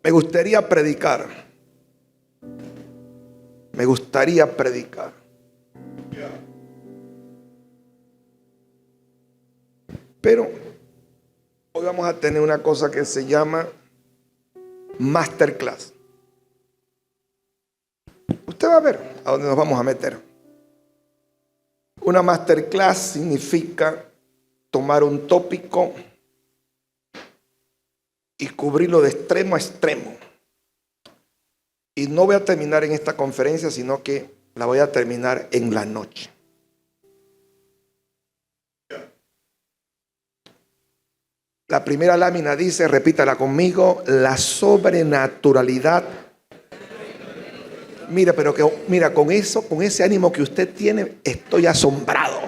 Me gustaría predicar. Me gustaría predicar. Pero hoy vamos a tener una cosa que se llama masterclass. Usted va a ver a dónde nos vamos a meter. Una masterclass significa tomar un tópico y cubrirlo de extremo a extremo. Y no voy a terminar en esta conferencia, sino que la voy a terminar en la noche. La primera lámina dice, repítala conmigo, la sobrenaturalidad. Mira, pero que mira, con ese ánimo que usted tiene, estoy asombrado.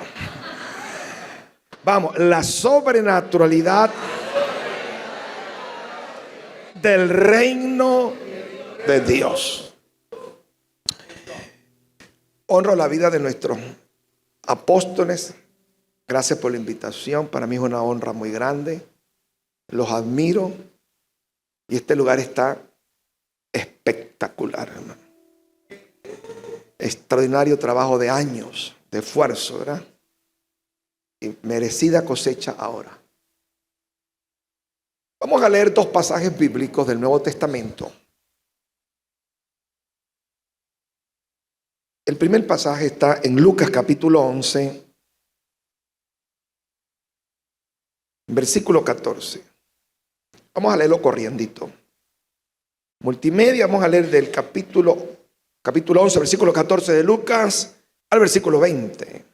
Vamos, la sobrenaturalidad del reino de Dios. Honro la vida de nuestros apóstoles. Gracias por la invitación. Para mí es una honra muy grande. Los admiro. Y este lugar está espectacular, hermano. Extraordinario trabajo de años, de esfuerzo, ¿verdad? Y merecida cosecha ahora. Vamos a leer dos pasajes bíblicos del Nuevo Testamento. El primer pasaje está en Lucas capítulo 11, versículo 14. Vamos a leerlo corriendito. Multimedia, vamos a leer del capítulo 11, versículo 14 de Lucas al versículo 20.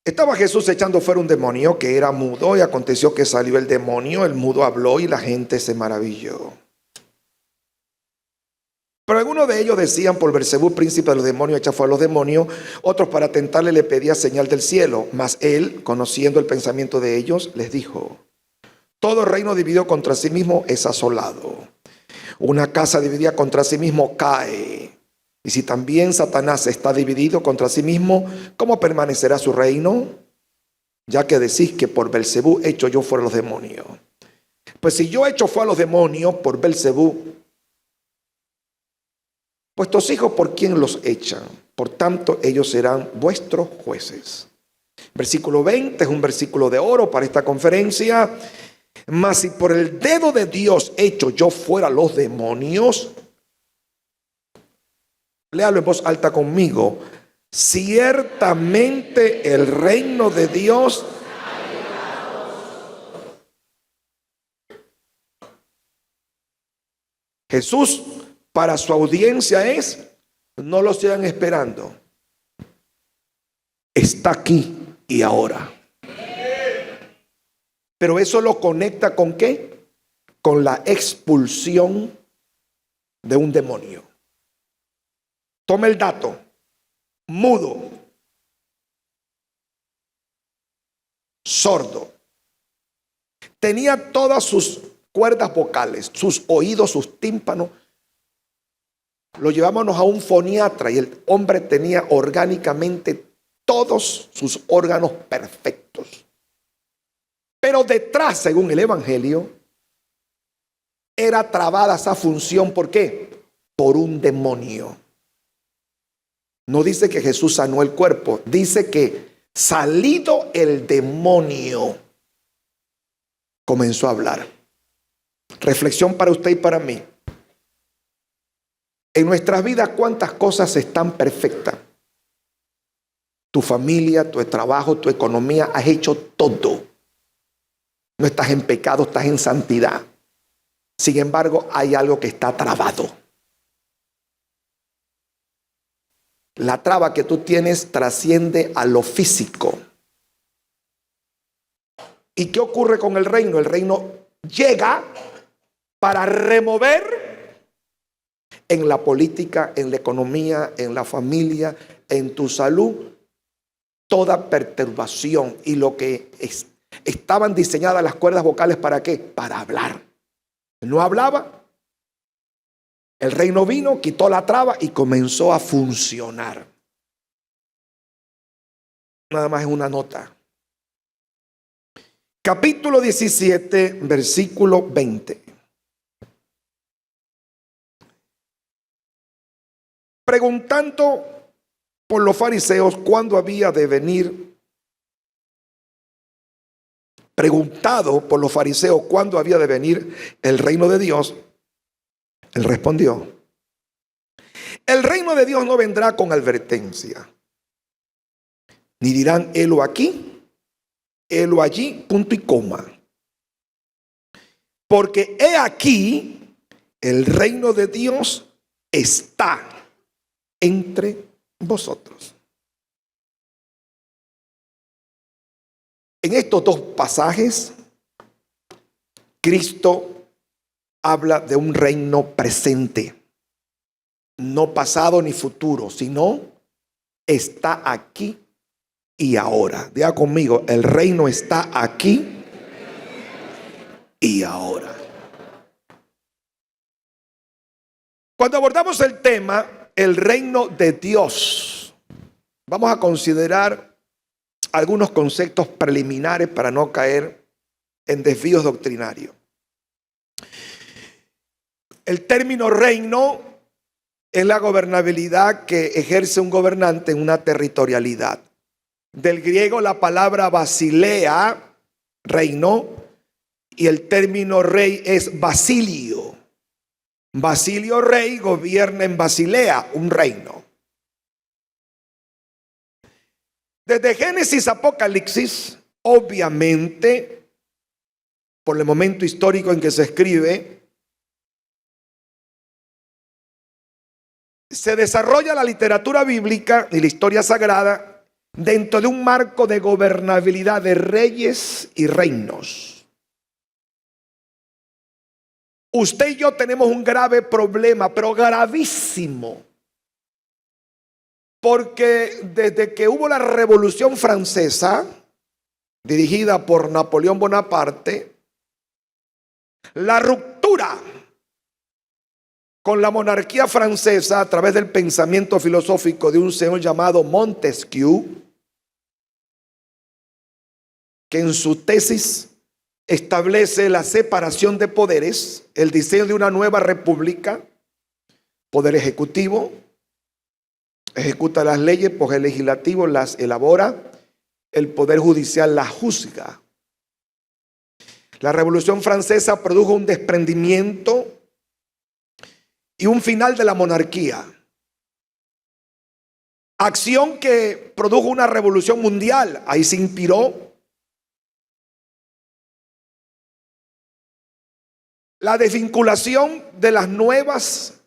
Estaba Jesús echando fuera un demonio que era mudo, y aconteció que salió el demonio, el mudo habló y la gente se maravilló. Pero algunos de ellos decían: por Beelzebú, príncipe de los demonios, echa fuera los demonios. Otros, para tentarle, le pedía señal del cielo. Mas él, conociendo el pensamiento de ellos, les dijo: todo reino dividido contra sí mismo es asolado. Una casa dividida contra sí mismo cae. Y si también Satanás está dividido contra sí mismo, ¿cómo permanecerá su reino? Ya que decís que por Beelzebú echo yo fuera los demonios. Pues si yo echo fuera los demonios por Beelzebú, vuestros hijos, ¿por quién los echan? Por tanto, ellos serán vuestros jueces. Versículo 20 es un versículo de oro para esta conferencia. Mas si por el dedo de Dios echo yo fuera los demonios, léalo en voz alta conmigo. Ciertamente el reino de Dios Jesús para su audiencia es: no lo sigan esperando, está aquí y ahora. Pero eso lo conecta ¿con qué? Con la expulsión de un demonio. Toma el dato: mudo, sordo, tenía todas sus cuerdas vocales, sus oídos, sus tímpanos. Lo llevábamos a un foniatra y el hombre tenía orgánicamente todos sus órganos perfectos. Pero detrás, según el Evangelio, era trabada esa función. ¿Por qué? Por un demonio. No dice que Jesús sanó el cuerpo, dice que salido el demonio, comenzó a hablar. Reflexión para usted y para mí. En nuestras vidas, ¿cuántas cosas están perfectas? Tu familia, tu trabajo, tu economía, has hecho todo. No estás en pecado, estás en santidad. Sin embargo, hay algo que está trabado. La traba que tú tienes trasciende a lo físico. ¿Y qué ocurre con el reino? El reino llega para remover en la política, en la economía, en la familia, en tu salud, toda perturbación. Y lo que estaban diseñadas las cuerdas vocales, ¿para qué? Para hablar. No hablaba. El reino vino, quitó la traba y comenzó a funcionar. Nada más es una nota. capítulo 17, versículo 20. Preguntando por los fariseos cuándo había de venir, preguntado por los fariseos cuándo había de venir el reino de Dios, él respondió: el reino de Dios no vendrá con advertencia, ni dirán helo aquí, helo allí, punto y coma. Porque he aquí, el reino de Dios está entre vosotros. En estos dos pasajes, Cristo habla de un reino presente, no pasado ni futuro, sino está aquí y ahora. Diga conmigo, el reino está aquí y ahora. Cuando abordamos el tema, el reino de Dios, vamos a considerar algunos conceptos preliminares para no caer en desvíos doctrinarios. El término reino es la gobernabilidad que ejerce un gobernante en una territorialidad. Del griego la palabra basilea, reino, y el término rey es basilio. Basilio rey gobierna en Basilea, un reino. Desde Génesis a Apocalipsis, obviamente, por el momento histórico en que se escribe, se desarrolla la literatura bíblica y la historia sagrada dentro de un marco de gobernabilidad de reyes y reinos. Usted y yo tenemos un grave problema, pero gravísimo, porque desde que hubo la Revolución Francesa, dirigida por Napoleón Bonaparte, la ruptura con la monarquía francesa a través del pensamiento filosófico de un señor llamado Montesquieu, que en su tesis establece la separación de poderes, el diseño de una nueva república, poder ejecutivo ejecuta las leyes, poder legislativo las elabora, el poder judicial las juzga. La Revolución Francesa produjo un desprendimiento y un final de la monarquía. Acción que produjo una revolución mundial. Ahí se inspiró la desvinculación de las nuevas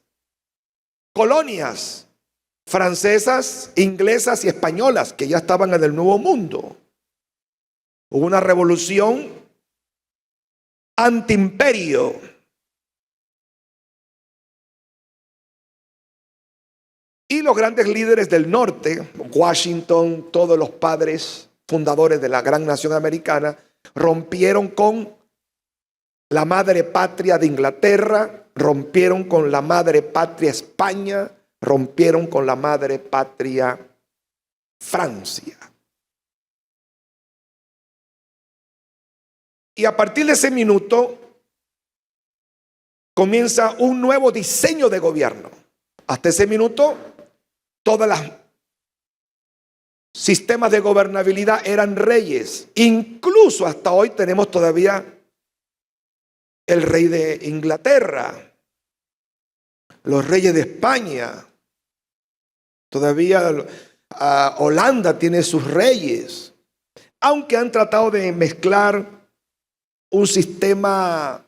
colonias francesas, inglesas y españolas que ya estaban en el Nuevo Mundo. Hubo una revolución antiimperio. Y los grandes líderes del norte, Washington, todos los padres fundadores de la gran nación americana, rompieron con la madre patria de Inglaterra, rompieron con la madre patria España, rompieron con la madre patria Francia. Y a partir de ese minuto comienza un nuevo diseño de gobierno. Hasta ese minuto todos los sistemas de gobernabilidad eran reyes. Incluso hasta hoy tenemos todavía el rey de Inglaterra, los reyes de España. Todavía Holanda tiene sus reyes, aunque han tratado de mezclar un sistema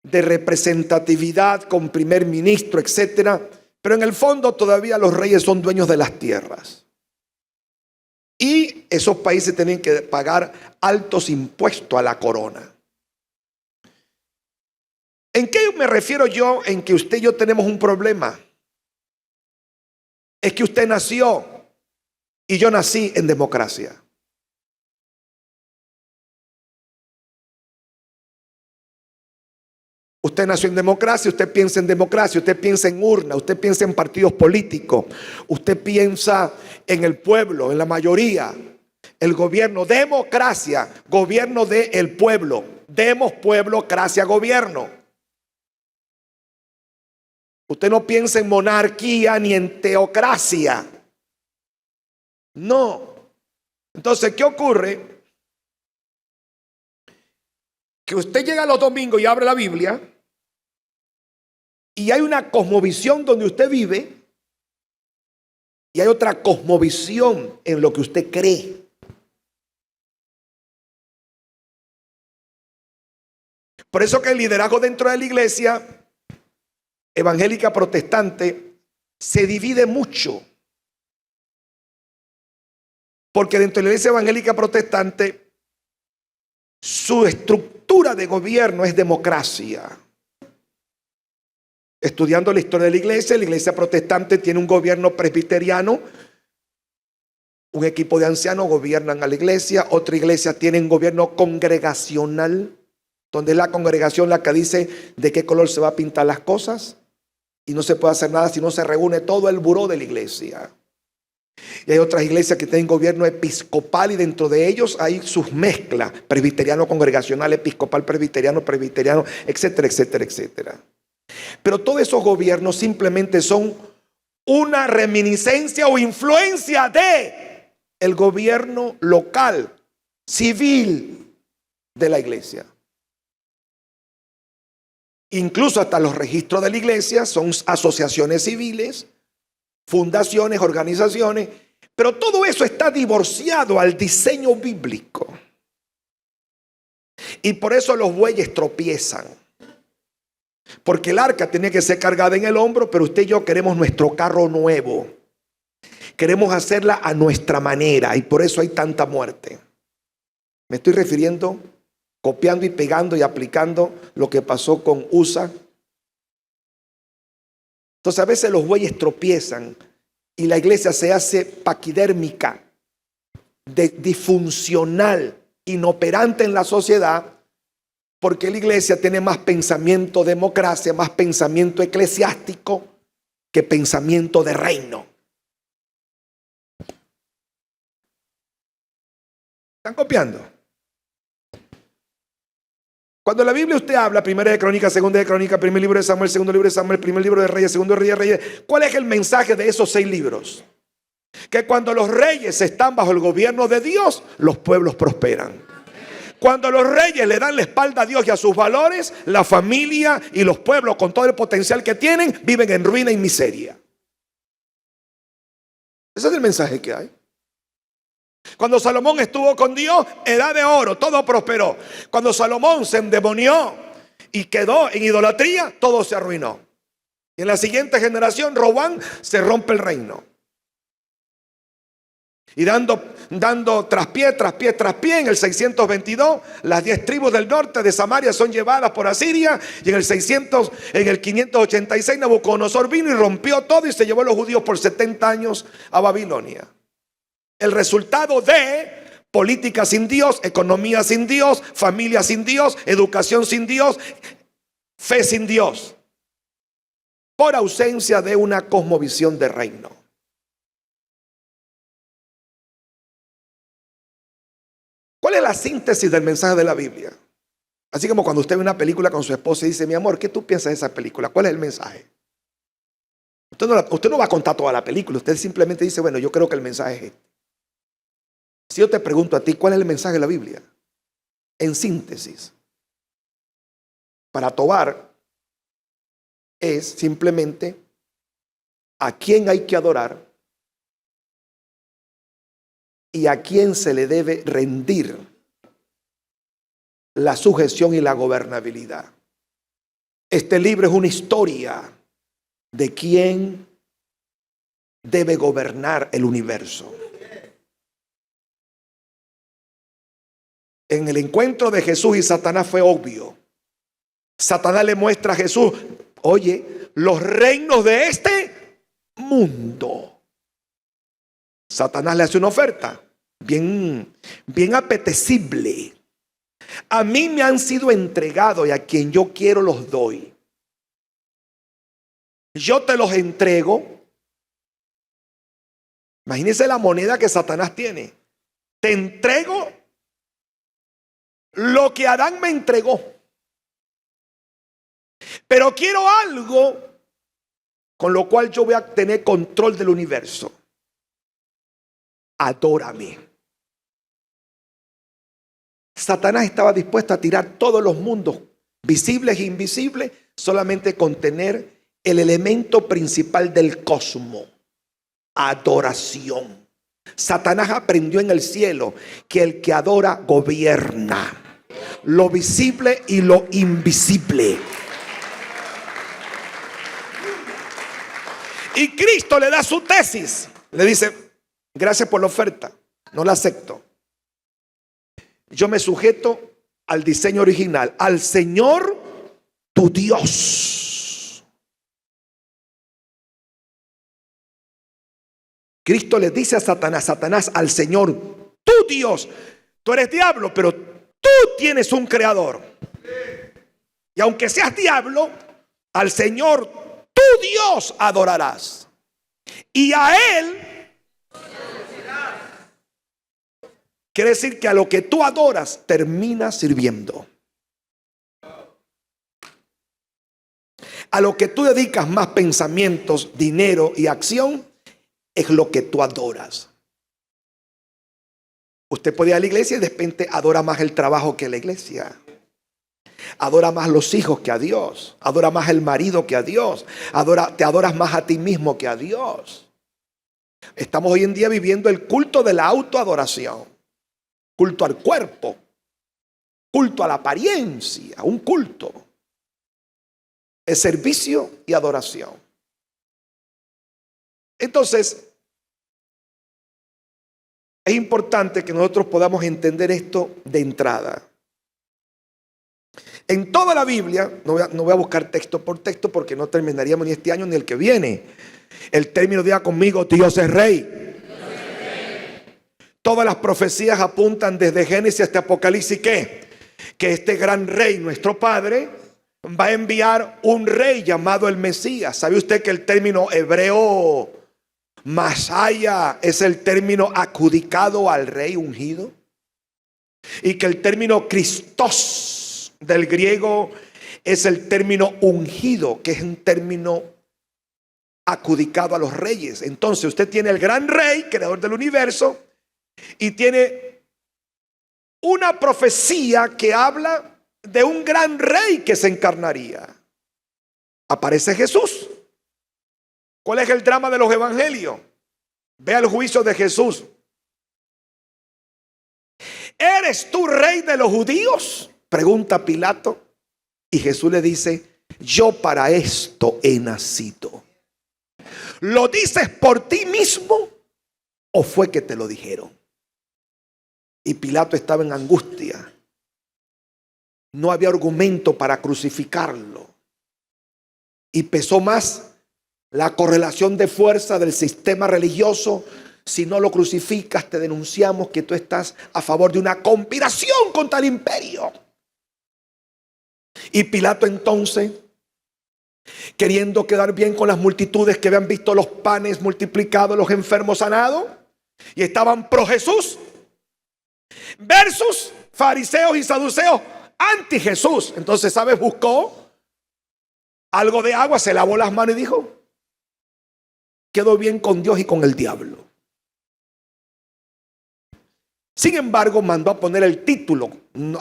de representatividad con primer ministro, etcétera. Pero en el fondo todavía los reyes son dueños de las tierras. Y esos países tienen que pagar altos impuestos a la corona. ¿En qué me refiero yo en que usted y yo tenemos un problema? Es que usted nació y yo nací en democracia. Usted nació en democracia, usted piensa en democracia, usted piensa en urna, usted piensa en partidos políticos, usted piensa en el pueblo, en la mayoría. El gobierno, democracia, gobierno del pueblo. Demos pueblo, cracia, gobierno. Usted no piensa en monarquía ni en teocracia. No. Entonces, ¿qué ocurre? Que usted llega los domingos y abre la Biblia y hay una cosmovisión donde usted vive y hay otra cosmovisión en lo que usted cree. Por eso que el liderazgo dentro de la iglesia evangélica protestante se divide mucho. Porque dentro de la iglesia evangélica protestante su estructura de gobierno es democracia. Estudiando la historia de la iglesia protestante tiene un gobierno presbiteriano. Un equipo de ancianos gobiernan a la iglesia. Otra iglesia tiene un gobierno congregacional, donde es la congregación la que dice de qué color se va a pintar las cosas. Y no se puede hacer nada si no se reúne todo el buró de la iglesia. Y hay otras iglesias que tienen gobierno episcopal y dentro de ellos hay sus mezclas. Presbiteriano, congregacional, episcopal, presbiteriano, etcétera, etcétera, etcétera. Pero todos esos gobiernos simplemente son una reminiscencia o influencia de el gobierno local, civil de la iglesia. Incluso hasta los registros de la iglesia son asociaciones civiles, fundaciones, organizaciones, pero todo eso está divorciado al diseño bíblico. Y por eso los bueyes tropiezan. Porque el arca tenía que ser cargada en el hombro, pero usted y yo queremos nuestro carro nuevo. Queremos hacerla a nuestra manera y por eso hay tanta muerte. Me estoy refiriendo, copiando y pegando y aplicando lo que pasó con USA. Entonces a veces los bueyes tropiezan y la iglesia se hace paquidérmica, disfuncional, inoperante en la sociedad, porque la iglesia tiene más pensamiento democracia, más pensamiento eclesiástico que pensamiento de reino. ¿Están copiando? Cuando en la Biblia usted habla, primera de Crónicas, segunda de Crónicas, primer libro de Samuel, segundo libro de Samuel, primer libro de Reyes, segundo de Reyes, ¿cuál es el mensaje de esos 6 libros? Que cuando los reyes están bajo el gobierno de Dios, los pueblos prosperan. Cuando los reyes le dan la espalda a Dios y a sus valores, la familia y los pueblos con todo el potencial que tienen, viven en ruina y miseria. Ese es el mensaje que hay. Cuando Salomón estuvo con Dios, edad de oro, todo prosperó. Cuando Salomón se endemonió y quedó en idolatría, todo se arruinó. Y en la siguiente generación, Robán se rompe el reino. Y dando traspié, en el 622, las 10 tribus del norte de Samaria son llevadas por Asiria. Y en el 586, Nabucodonosor vino y rompió todo y se llevó a los judíos por 70 años a Babilonia. El resultado de política sin Dios, economía sin Dios, familia sin Dios, educación sin Dios, fe sin Dios, por ausencia de una cosmovisión de reino. ¿Cuál es la síntesis del mensaje de la Biblia? Así como cuando usted ve una película con su esposa y dice, mi amor, ¿qué tú piensas de esa película? ¿Cuál es el mensaje? Usted no va a contar toda la película, usted simplemente dice, bueno, yo creo que el mensaje es este. Si yo te pregunto a ti, ¿cuál es el mensaje de la Biblia? En síntesis, para Tobar es simplemente a quién hay que adorar y a quién se le debe rendir la sujeción y la gobernabilidad. Este libro es una historia de quién debe gobernar el universo. En el encuentro de Jesús y Satanás fue obvio. Satanás le muestra a Jesús, oye, los reinos de este mundo. Satanás le hace una oferta bien apetecible. A mí me han sido entregados y a quien yo quiero los doy. Yo te los entrego. Imagínense la moneda que Satanás tiene. te entrego lo que Adán me entregó. Pero quiero algo con lo cual yo voy a tener control del universo. Adórame. Satanás estaba dispuesto a tirar todos los mundos, visibles e invisibles, solamente con tener el elemento principal del cosmos: adoración. Satanás aprendió en el cielo que el que adora gobierna lo visible y lo invisible. Y Cristo le da su tesis. Le dice: gracias por la oferta, no la acepto. Yo me sujeto al diseño original, al Señor tu Dios. Cristo le dice a Satanás: Satanás, al Señor tu Dios. Tú eres diablo, pero tú tienes un creador. Y aunque seas diablo, al Señor tu Dios adorarás. Y a Él, quiere decir que a lo que tú adoras terminas sirviendo. A lo que tú dedicas más pensamientos, dinero y acción es lo que tú adoras. Usted puede ir a la iglesia y de repente adora más el trabajo que la iglesia. Adora más los hijos que a Dios. Adora más el marido que a Dios. Te adoras más a ti mismo que a Dios. Estamos hoy en día viviendo el culto de la autoadoración. Culto al cuerpo. Culto a la apariencia. Un culto. Es servicio y adoración. Entonces, es importante que nosotros podamos entender esto de entrada. En toda la Biblia, no voy a buscar texto por texto porque no terminaríamos ni este año ni el que viene. El término, diga conmigo: Dios es rey. Dios es rey. Todas las profecías apuntan desde Génesis hasta Apocalipsis que este gran rey, nuestro Padre, va a enviar un rey llamado el Mesías. ¿Sabe usted que el término hebreo Masaya es el término adjudicado al rey ungido? Y que el término Christos del griego es el término ungido, que es un término adjudicado a los reyes. Entonces usted tiene el gran rey, creador del universo, y tiene una profecía que habla de un gran rey que se encarnaría. Aparece Jesús. ¿Cuál es el drama de los evangelios? Vea el juicio de Jesús. ¿Eres tú rey de los judíos?, pregunta Pilato. Y Jesús le dice: yo para esto he nacido. ¿Lo dices por ti mismo o fue que te lo dijeron? Y Pilato estaba en angustia. No había argumento para crucificarlo. Y pesó más la correlación de fuerza del sistema religioso. Si no lo crucificas, te denunciamos que tú estás a favor de una conspiración contra el imperio. Y Pilato entonces, queriendo quedar bien con las multitudes que habían visto los panes multiplicados, los enfermos sanados, y estaban pro Jesús, versus fariseos y saduceos anti Jesús. Entonces, ¿sabes? Buscó algo de agua, se lavó las manos y dijo: quedó bien con Dios y con el diablo. Sin embargo, mandó a poner el título.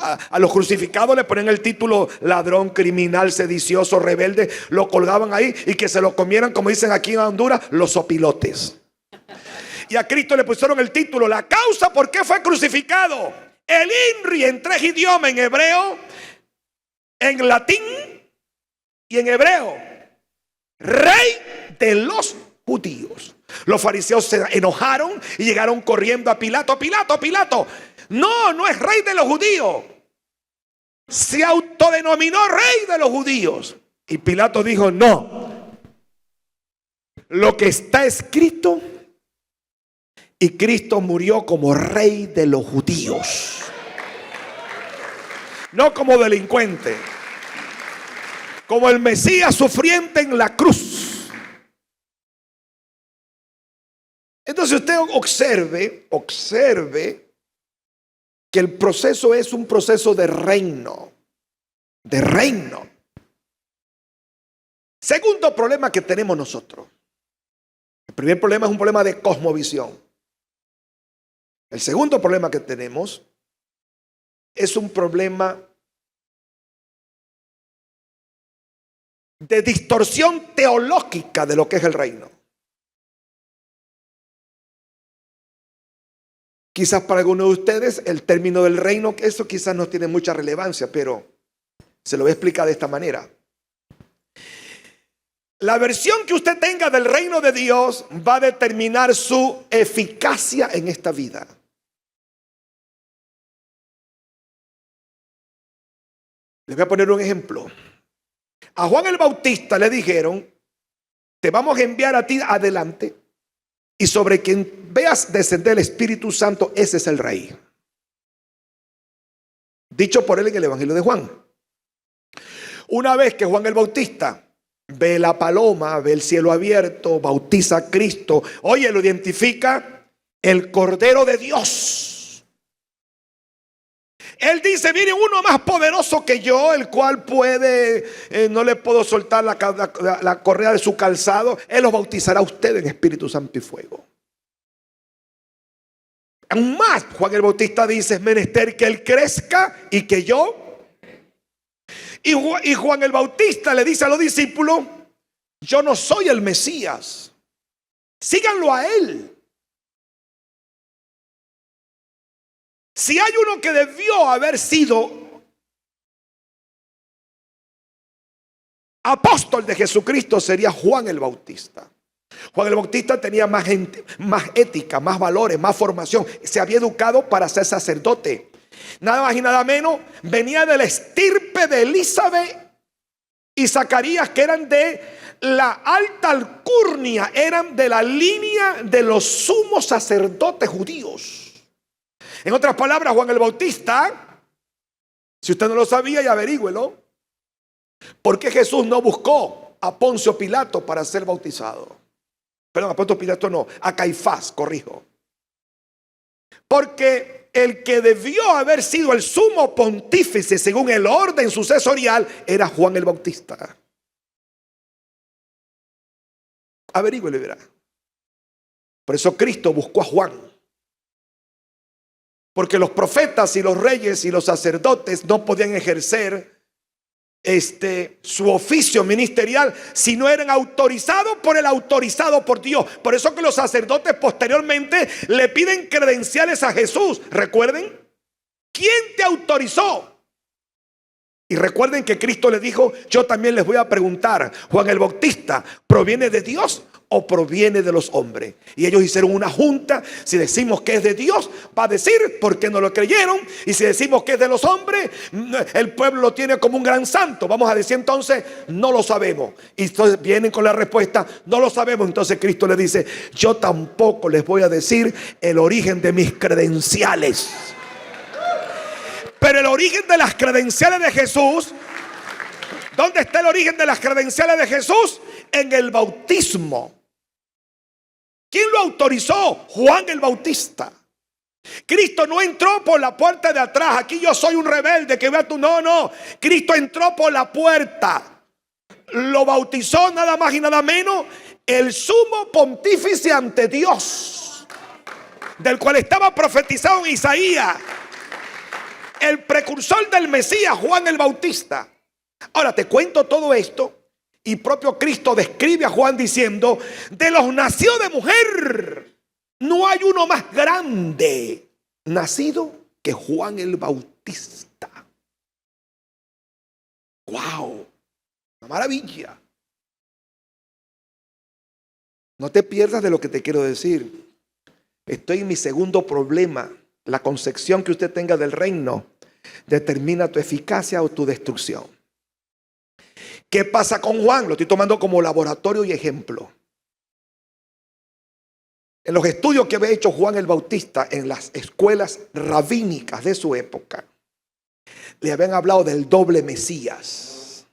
A los crucificados le ponían el título ladrón, criminal, sedicioso, rebelde. Lo colgaban ahí y que se lo comieran, como dicen aquí en Honduras, los sopilotes. Y a Cristo le pusieron el título: la causa por qué fue crucificado. El INRI en 3 idiomas: en hebreo, en latín y en hebreo. Rey de los judíos. Los fariseos se enojaron y llegaron corriendo a Pilato. Pilato, no es rey de los judíos. Se autodenominó rey de los judíos. Y Pilato dijo: no, lo que está escrito. Y Cristo murió como rey de los judíos, no como delincuente, como el Mesías sufriente en la cruz. Entonces usted observe que el proceso es un proceso de reino. De reino. Segundo problema que tenemos nosotros. El primer problema es un problema de cosmovisión. El segundo problema que tenemos es un problema de distorsión teológica de lo que es el reino. Quizás para algunos de ustedes el término del reino, eso quizás no tiene mucha relevancia, pero se lo voy a explicar de esta manera. La versión que usted tenga del reino de Dios va a determinar su eficacia en esta vida. Les voy a poner un ejemplo. A Juan el Bautista le dijeron: te vamos a enviar a ti adelante, y sobre quien veas descender el Espíritu Santo, ese es el rey. Dicho por él en el Evangelio de Juan. Una vez que Juan el Bautista ve la paloma, ve el cielo abierto, bautiza a Cristo, oye, lo identifica el Cordero de Dios. Él dice: mire, uno más poderoso que yo, el cual puede, no le puedo soltar la correa de su calzado. Él los bautizará a usted en Espíritu Santo y fuego. Aún más, Juan el Bautista dice: es menester que él crezca y que yo. Y Juan el Bautista le dice a los discípulos: yo no soy el Mesías, síganlo a él. Si hay uno que debió haber sido apóstol de Jesucristo, sería Juan el Bautista. Juan el Bautista tenía más gente, más ética, más valores, más formación. Se había educado para ser sacerdote. Nada más y nada menos, venía de la estirpe de Elizabeth y Zacarías, que eran de la alta alcurnia, eran de la línea de los sumos sacerdotes judíos. En otras palabras, Juan el Bautista, si usted no lo sabía, ya averígüelo, ¿por qué Jesús no buscó a Poncio Pilato para ser bautizado? Perdón, a Poncio Pilato no, a Caifás, corrijo. Porque el que debió haber sido el sumo pontífice según el orden sucesorial era Juan el Bautista. Averígüelo y verá. Por eso Cristo buscó a Juan. Porque los profetas y los reyes y los sacerdotes no podían ejercer su oficio ministerial si no eran autorizados por el autorizado por Dios. Por eso que los sacerdotes posteriormente le piden credenciales a Jesús. Recuerden, ¿quién te autorizó? Y recuerden que Cristo le dijo: yo también les voy a preguntar, Juan el Bautista, ¿proviene de Dios o proviene de los hombres? Y ellos hicieron una junta. Si decimos que es de Dios, va a decir por qué no lo creyeron. Y si decimos que es de los hombres, el pueblo lo tiene como un gran santo. Vamos a decir entonces: no lo sabemos. Y entonces vienen con la respuesta: no lo sabemos. Entonces Cristo le dice: yo tampoco les voy a decir el origen de mis credenciales. Pero el origen de las credenciales de Jesús, ¿dónde está el origen de las credenciales de Jesús? En el bautismo. ¿Quién lo autorizó? Juan el Bautista. Cristo no entró por la puerta de atrás. Aquí yo soy un rebelde que vea tú. No. Cristo entró por la puerta. Lo bautizó nada más y nada menos el sumo pontífice ante Dios, del cual estaba profetizado en Isaías. El precursor del Mesías, Juan el Bautista. Ahora te cuento todo esto. Y propio Cristo describe a Juan diciendo: de los nacidos de mujer, no hay uno más grande nacido que Juan el Bautista. ¡Wow! Una maravilla. No te pierdas de lo que te quiero decir. Estoy en mi segundo problema. La concepción que usted tenga del reino determina tu eficacia o tu destrucción. ¿Qué pasa con Juan? Lo estoy tomando como laboratorio y ejemplo. En los estudios que había hecho Juan el Bautista en las escuelas rabínicas de su época, le habían hablado del doble Mesías.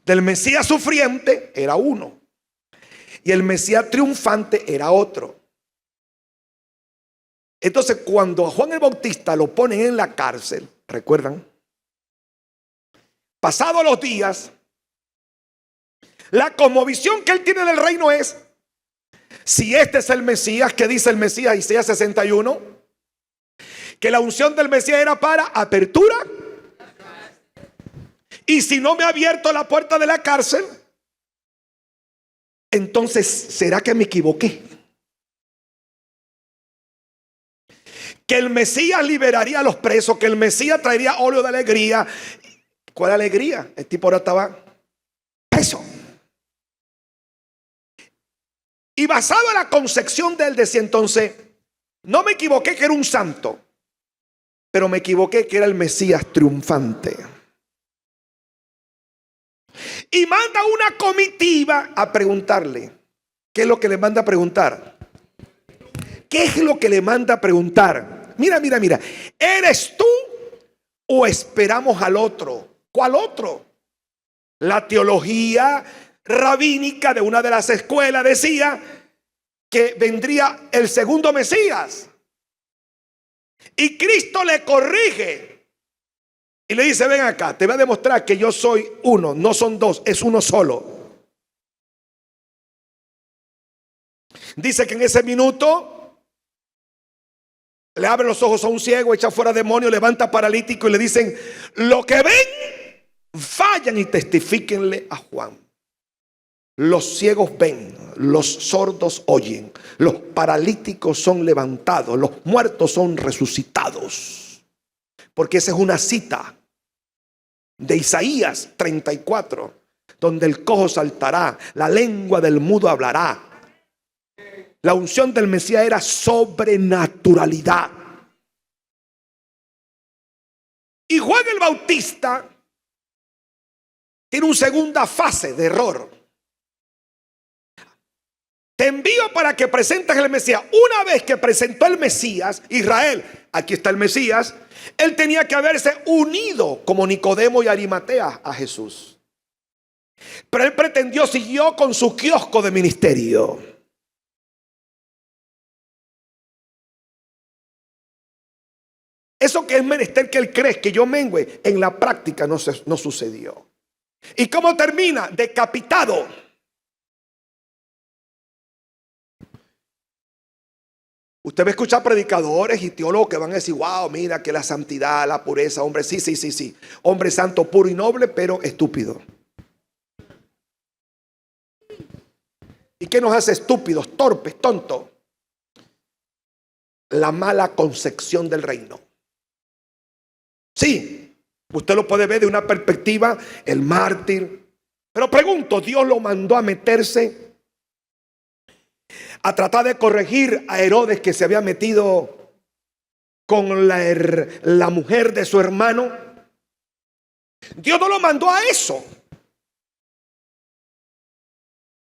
Del Mesías sufriente era uno, y el Mesías triunfante era otro. Entonces, cuando a Juan el Bautista lo ponen en la cárcel, ¿recuerdan? Pasados los días, la cosmovisión que él tiene del reino es: si este es el Mesías, ¿qué dice el Mesías? Isaías 61, que la unción del Mesías era para apertura. Y si no me ha abierto la puerta de la cárcel, entonces, ¿será que me equivoqué? Que el Mesías liberaría a los presos, que el Mesías traería óleo de alegría. ¿Cuál alegría? El tipo ahora estaba preso. Y basado en la concepción de él, decía entonces: no me equivoqué que era un santo, pero me equivoqué que era el Mesías triunfante. Y manda una comitiva a preguntarle. ¿Qué es lo que le manda a preguntar? ¿Qué es lo que le manda a preguntar? Mira. ¿Eres tú o esperamos al otro? ¿Cuál otro? La teología rabínica de una de las escuelas decía que vendría el segundo Mesías. Y Cristo le corrige y le dice: ven acá, te voy a demostrar que yo soy uno, no son dos, es uno solo. Dice que en ese minuto le abre los ojos a un ciego, echa fuera demonio, levanta paralítico y le dicen: lo que ven, vayan y testifíquenle a Juan. Los ciegos ven, los sordos oyen, los paralíticos son levantados, los muertos son resucitados. Porque esa es una cita de Isaías 34, donde el cojo saltará, la lengua del mudo hablará. La unción del Mesías era sobrenaturalidad. Y Juan el Bautista tiene una segunda fase de error. Te envío para que presentes el Mesías. Una vez que presentó el Mesías, Israel, aquí está el Mesías, él tenía que haberse unido como Nicodemo y Arimatea a Jesús. Pero él pretendió, siguió con su kiosco de ministerio. Eso que es menester que él cree que yo mengüe, en la práctica no sucedió. ¿Y cómo termina? Decapitado. Usted va a escuchar predicadores y teólogos que van a decir: wow, mira que la santidad, la pureza, hombre, sí. Hombre santo, puro y noble, pero estúpido. ¿Y qué nos hace estúpidos, torpes, tontos? La mala concepción del reino. Sí, usted lo puede ver de una perspectiva, el mártir. Pero pregunto, ¿Dios lo mandó a meterse a tratar de corregir a Herodes, que se había metido con la mujer de su hermano? Dios no lo mandó a eso.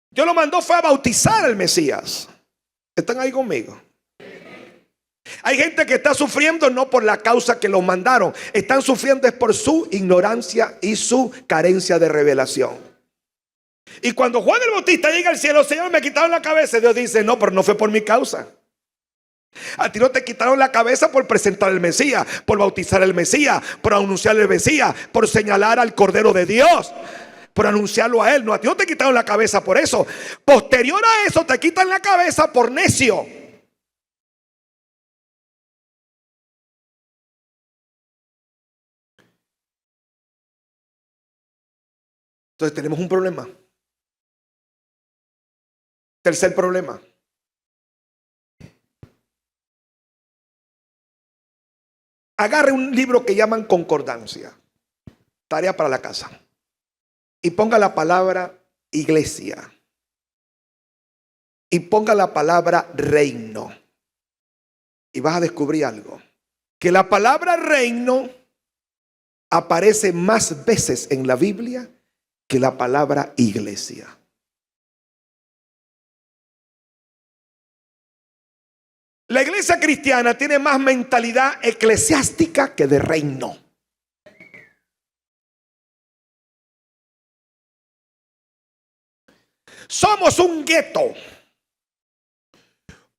Dios lo mandó fue a bautizar al Mesías. ¿Están ahí conmigo? Hay gente que está sufriendo no por la causa que los mandaron. Están sufriendo es por su ignorancia y su carencia de revelación. Y cuando Juan el Bautista llega al cielo: Señor, me quitaron la cabeza. Dios dice: no, pero no fue por mi causa. A ti no te quitaron la cabeza por presentar el Mesías, por bautizar el Mesías, por anunciar el Mesías, por señalar al Cordero de Dios, por anunciarlo a él. No, a ti no te quitaron la cabeza por eso. Posterior a eso te quitan la cabeza por necio. Entonces tenemos un problema. Tercer problema. Agarre un libro que llaman concordancia. Tarea para la casa. Y ponga la palabra iglesia. Y ponga la palabra reino. Y vas a descubrir algo. Que la palabra reino aparece más veces en la Biblia que la palabra iglesia. La iglesia cristiana tiene más mentalidad eclesiástica que de reino. Somos un gueto,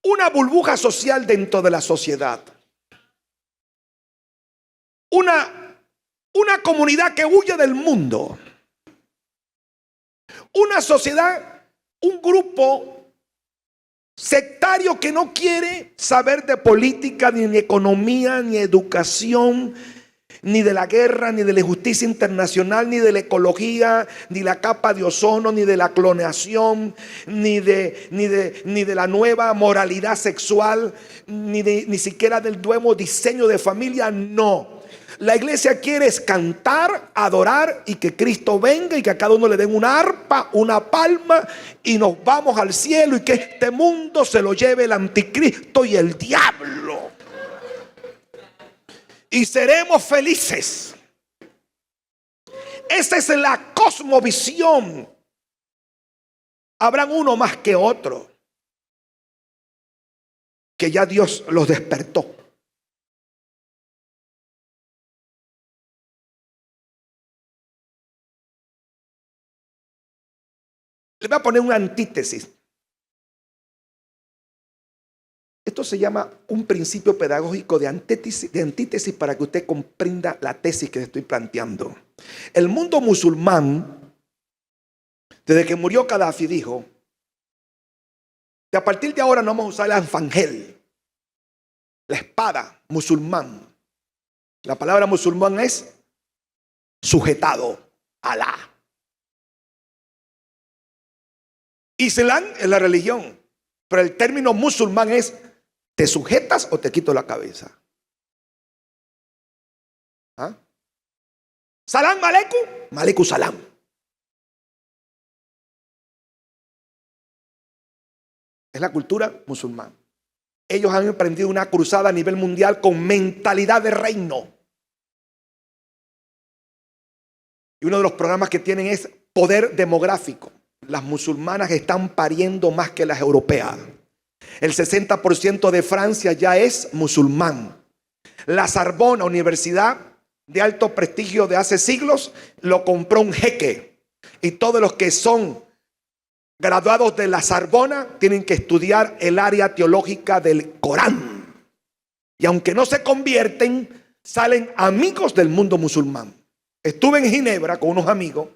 una burbuja social dentro de la sociedad. Una comunidad que huye del mundo. Una sociedad, un grupo sectario que no quiere saber de política, ni de economía, ni educación, ni de la guerra, ni de la justicia internacional, ni de la ecología, ni la capa de ozono, ni de la clonación, ni de la nueva moralidad sexual, ni siquiera del nuevo diseño de familia. No. La iglesia quiere es cantar, adorar y que Cristo venga y que a cada uno le den una arpa, una palma y nos vamos al cielo y que este mundo se lo lleve el anticristo y el diablo. Y seremos felices. Esa es la cosmovisión. Habrán uno más que otro que ya Dios los despertó. Le voy a poner una antítesis. Esto se llama un principio pedagógico de antítesis para que usted comprenda la tesis que le estoy planteando. El mundo musulmán, desde que murió Gaddafi, dijo que a partir de ahora no vamos a usar el alfangel, la espada musulmán. La palabra musulmán es sujetado, Alá. Islam es la religión, pero el término musulmán es ¿te sujetas o te quito la cabeza? ¿Ah? Salam aleikum, aleikum salam. Es la cultura musulmana. Ellos han emprendido una cruzada a nivel mundial con mentalidad de reino. Y uno de los programas que tienen es poder demográfico. Las musulmanas están pariendo más que las europeas. El 60% de Francia ya es musulmán. La Sorbona, universidad de alto prestigio de hace siglos, lo compró un jeque. Y todos los que son graduados de la Sorbona tienen que estudiar el área teológica del Corán. Y aunque no se convierten, salen amigos del mundo musulmán. Estuve en Ginebra con unos amigos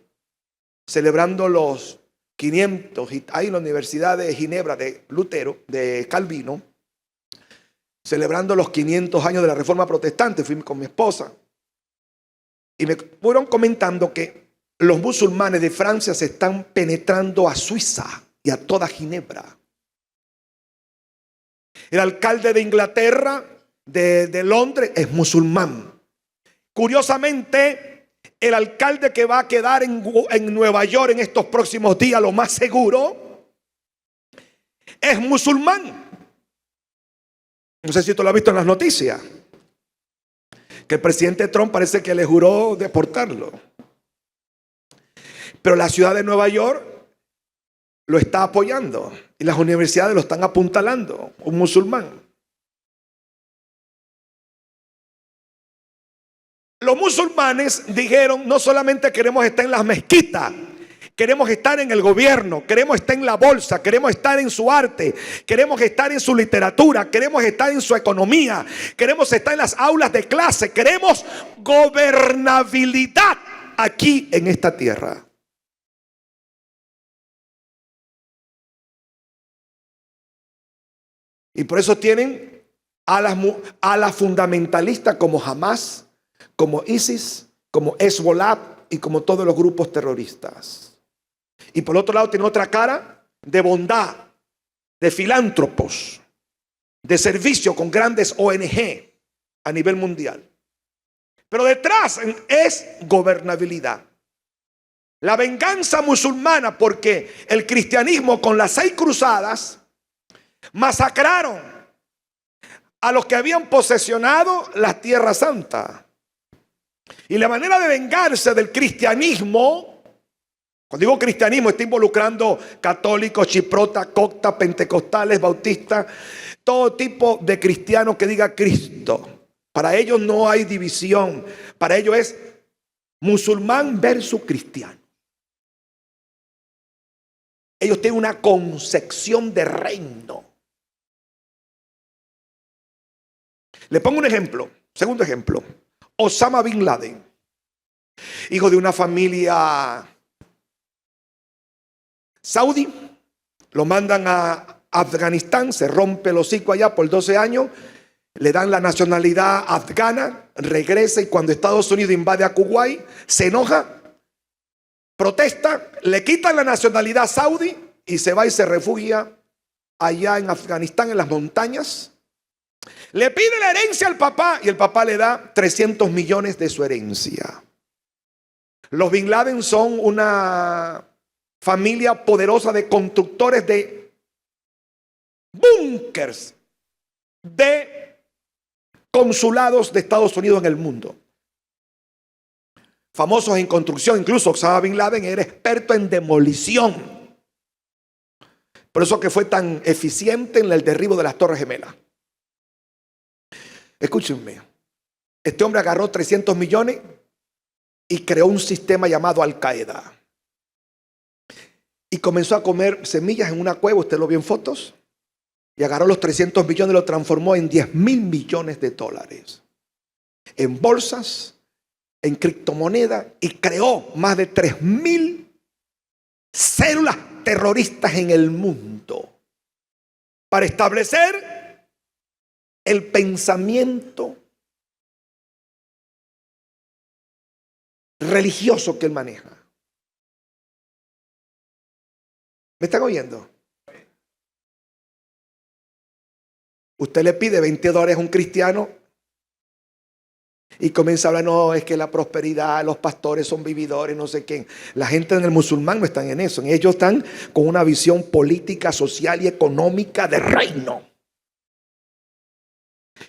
celebrando los 500, y ahí en la Universidad de Ginebra de Lutero, de Calvino, celebrando los 500 años de la Reforma Protestante. Fui con mi esposa y me fueron comentando que los musulmanes de Francia se están penetrando a Suiza y a toda Ginebra. El alcalde de Inglaterra, de Londres, es musulmán. Curiosamente, el alcalde que va a quedar en Nueva York en estos próximos días, lo más seguro, es musulmán. No sé si tú lo has visto en las noticias, que el presidente Trump parece que le juró deportarlo. Pero la ciudad de Nueva York lo está apoyando y las universidades lo están apuntalando, un musulmán. Los musulmanes dijeron: no solamente queremos estar en las mezquitas, queremos estar en el gobierno, queremos estar en la bolsa, queremos estar en su arte, queremos estar en su literatura, queremos estar en su economía, queremos estar en las aulas de clase, queremos gobernabilidad aquí en esta tierra. Y por eso tienen a las fundamentalistas como Hamas, como ISIS, como Hezbollah y como todos los grupos terroristas. Y por otro lado tiene otra cara de bondad, de filántropos, de servicio con grandes ONG a nivel mundial. Pero detrás es gobernabilidad. La venganza musulmana, porque el cristianismo con las 6 cruzadas masacraron a los que habían posesionado la Tierra Santa. Y la manera de vengarse del cristianismo, cuando digo cristianismo, está involucrando católicos, chiprotas, coptas, pentecostales, bautistas, todo tipo de cristianos que diga Cristo. Para ellos no hay división. Para ellos es musulmán versus cristiano. Ellos tienen una concepción de reino. Le pongo un ejemplo, segundo ejemplo. Osama Bin Laden, hijo de una familia saudí, lo mandan a Afganistán, se rompe el hocico allá por 12 años, le dan la nacionalidad afgana, regresa y cuando Estados Unidos invade a Kuwait, se enoja, protesta, le quitan la nacionalidad saudí y se va y se refugia allá en Afganistán, en las montañas. Le pide la herencia al papá y el papá le da 300 millones de su herencia. Los Bin Laden son una familia poderosa de constructores de búnkers de consulados de Estados Unidos en el mundo. Famosos en construcción, incluso Osama Bin Laden era experto en demolición. Por eso que fue tan eficiente en el derribo de las Torres Gemelas. Escúchenme, este hombre agarró 300 millones y creó un sistema llamado Al Qaeda. Y comenzó a comer semillas en una cueva, usted lo vio en fotos, y agarró los 300 millones y lo transformó en 10.000 millones de dólares. En bolsas, en criptomonedas, y creó más de 3.000 células terroristas en el mundo para establecer el pensamiento religioso que él maneja. ¿Me están oyendo? Usted le pide $20 a un cristiano y comienza a hablar, no, es que la prosperidad, los pastores son vividores, no sé qué. La gente en el musulmán no están en eso. Ellos están con una visión política, social y económica de reino.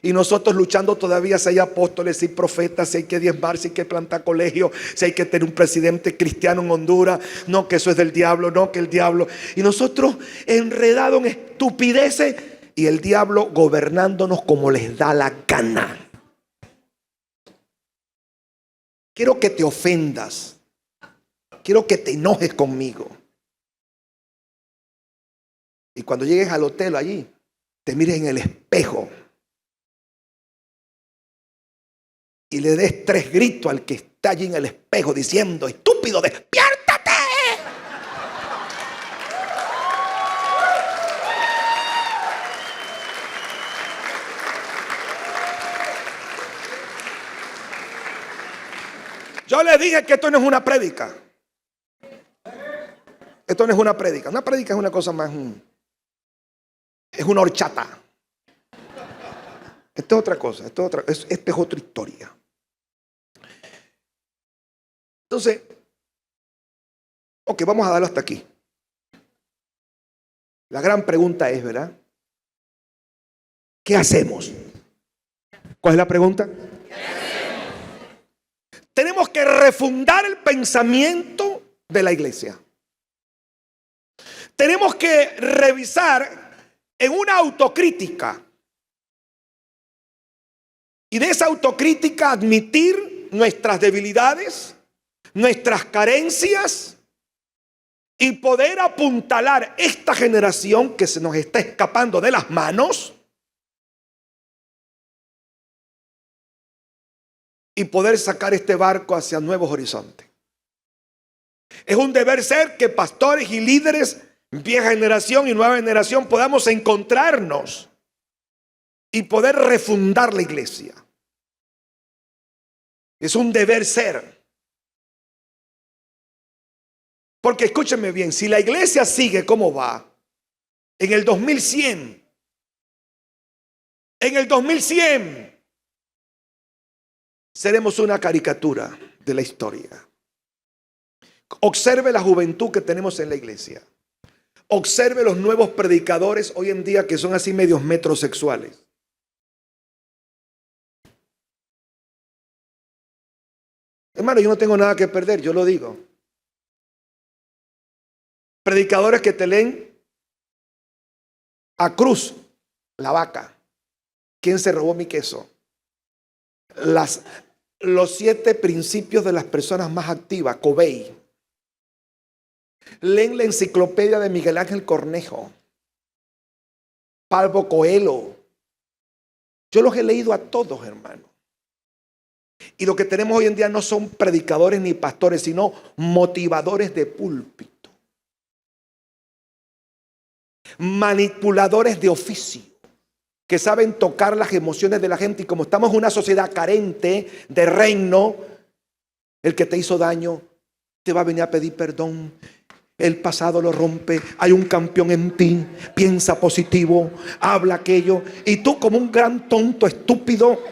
Y nosotros luchando todavía si hay apóstoles, si hay profetas, si hay que diezmar, si hay que plantar colegios, si hay que tener un presidente cristiano en Honduras. No, que eso es del diablo, no, que el diablo. Y nosotros enredados en estupideces y el diablo gobernándonos como les da la gana. Quiero que te ofendas. Quiero que te enojes conmigo. Y cuando llegues al hotel allí, te mires en el espejo y le des 3 gritos al que está allí en el espejo diciendo, estúpido, despiértate. Yo les dije que esto no es una prédica. Esto no es una prédica. Una prédica es una cosa más, es una horchata. Esto es otra cosa, esta es otra historia. Entonces, ok, vamos a darlo hasta aquí. La gran pregunta es, ¿verdad? ¿Qué hacemos? ¿Cuál es la pregunta? ¿Qué hacemos? Tenemos que refundar el pensamiento de la iglesia. Tenemos que revisar en una autocrítica. Y de esa autocrítica admitir nuestras debilidades, nuestras carencias y poder apuntalar esta generación que se nos está escapando de las manos y poder sacar este barco hacia nuevos horizontes. Es un deber ser que pastores y líderes, vieja generación y nueva generación, podamos encontrarnos y poder refundar la iglesia. Es un deber ser. Porque escúchenme bien, si la iglesia sigue como va, en el 2100, seremos una caricatura de la historia. Observe la juventud que tenemos en la iglesia. Observe los nuevos predicadores hoy en día que son así medios metrosexuales. Hermano, yo no tengo nada que perder, yo lo digo. Predicadores que te leen a cruz, la vaca. ¿Quién se robó mi queso? Los 7 principios de las personas más activas, Covey. Leen la enciclopedia de Miguel Ángel Cornejo, Pablo Coelho, Yo los he leído a todos, hermano. Y lo que tenemos hoy en día no son predicadores ni pastores, sino motivadores de púlpito, manipuladores de oficio, que saben tocar las emociones de la gente. Y como estamos en una sociedad carente de reino, el que te hizo daño te va a venir a pedir perdón. El pasado lo rompe. Hay un campeón en ti. Piensa positivo, habla aquello. Y tú, como un gran tonto estúpido,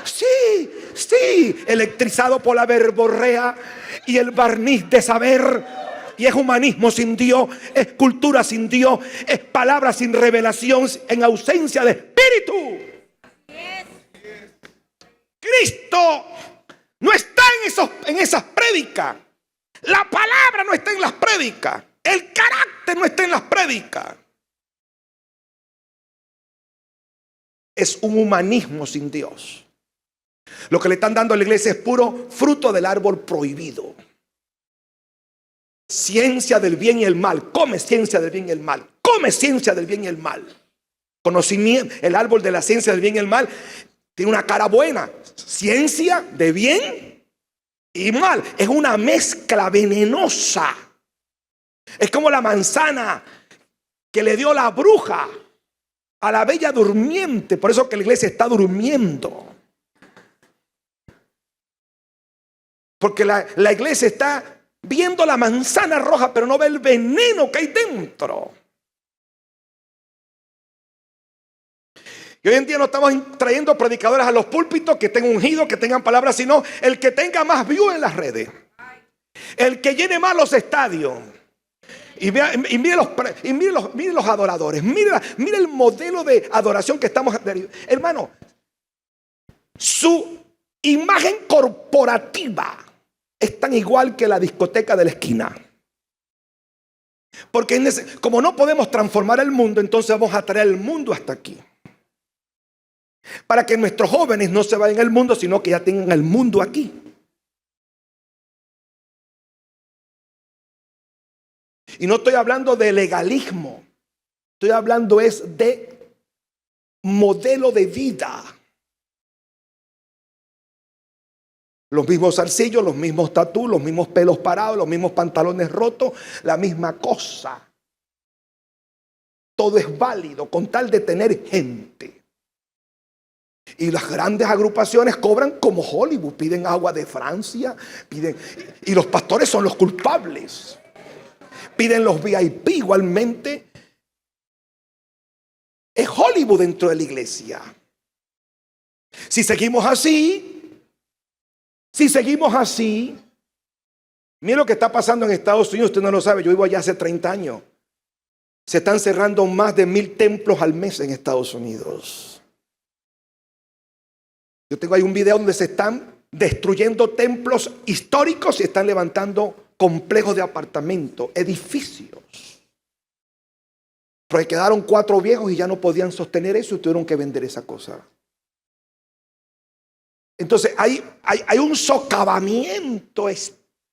sí, electrizado por la verborrea y el barniz de saber. Y es humanismo sin Dios, es cultura sin Dios, es palabra sin revelación, en ausencia de espíritu. Cristo no está en esas prédicas. La palabra no está en las prédicas. El carácter no está en las prédicas. Es un humanismo sin Dios. Lo que le están dando a la iglesia es puro fruto del árbol prohibido. Ciencia del bien y el mal. Come ciencia del bien y el mal. Come ciencia del bien y el mal. Conocimiento, el árbol de la ciencia del bien y el mal tiene una cara buena. Ciencia de bien y mal. Es una mezcla venenosa. Es como la manzana que le dio la bruja a la bella durmiente. Por eso que la iglesia está durmiendo. Porque la iglesia está viendo la manzana roja, pero no ve el veneno que hay dentro. Y hoy en día no estamos trayendo predicadores a los púlpitos que tengan ungido, que tengan palabras, sino el que tenga más views en las redes, el que llene más los estadios. Y mire los adoradores. Mire el modelo de adoración que estamos. Hermano, su imagen corporativa es tan igual que la discoteca de la esquina. Porque como no podemos transformar el mundo, entonces vamos a traer el mundo hasta aquí. Para que nuestros jóvenes no se vayan al mundo, sino que ya tengan el mundo aquí. Y no estoy hablando de legalismo. Estoy hablando es de modelo de vida. Los mismos zarcillos, los mismos tatús, los mismos pelos parados, los mismos pantalones rotos, la misma cosa. Todo es válido con tal de tener gente. Y las grandes agrupaciones cobran como Hollywood, piden agua de Francia, y los pastores son los culpables. Piden los VIP igualmente. Es Hollywood dentro de la iglesia. Si seguimos así, mire lo que está pasando en Estados Unidos. Usted no lo sabe, yo vivo allá hace 30 años. Se están cerrando más de 1000 templos al mes en Estados Unidos. Yo tengo ahí un video donde se están destruyendo templos históricos y están levantando complejos de apartamentos, edificios. Porque quedaron 4 viejos y ya no podían sostener eso y tuvieron que vender esa cosa. Entonces hay un socavamiento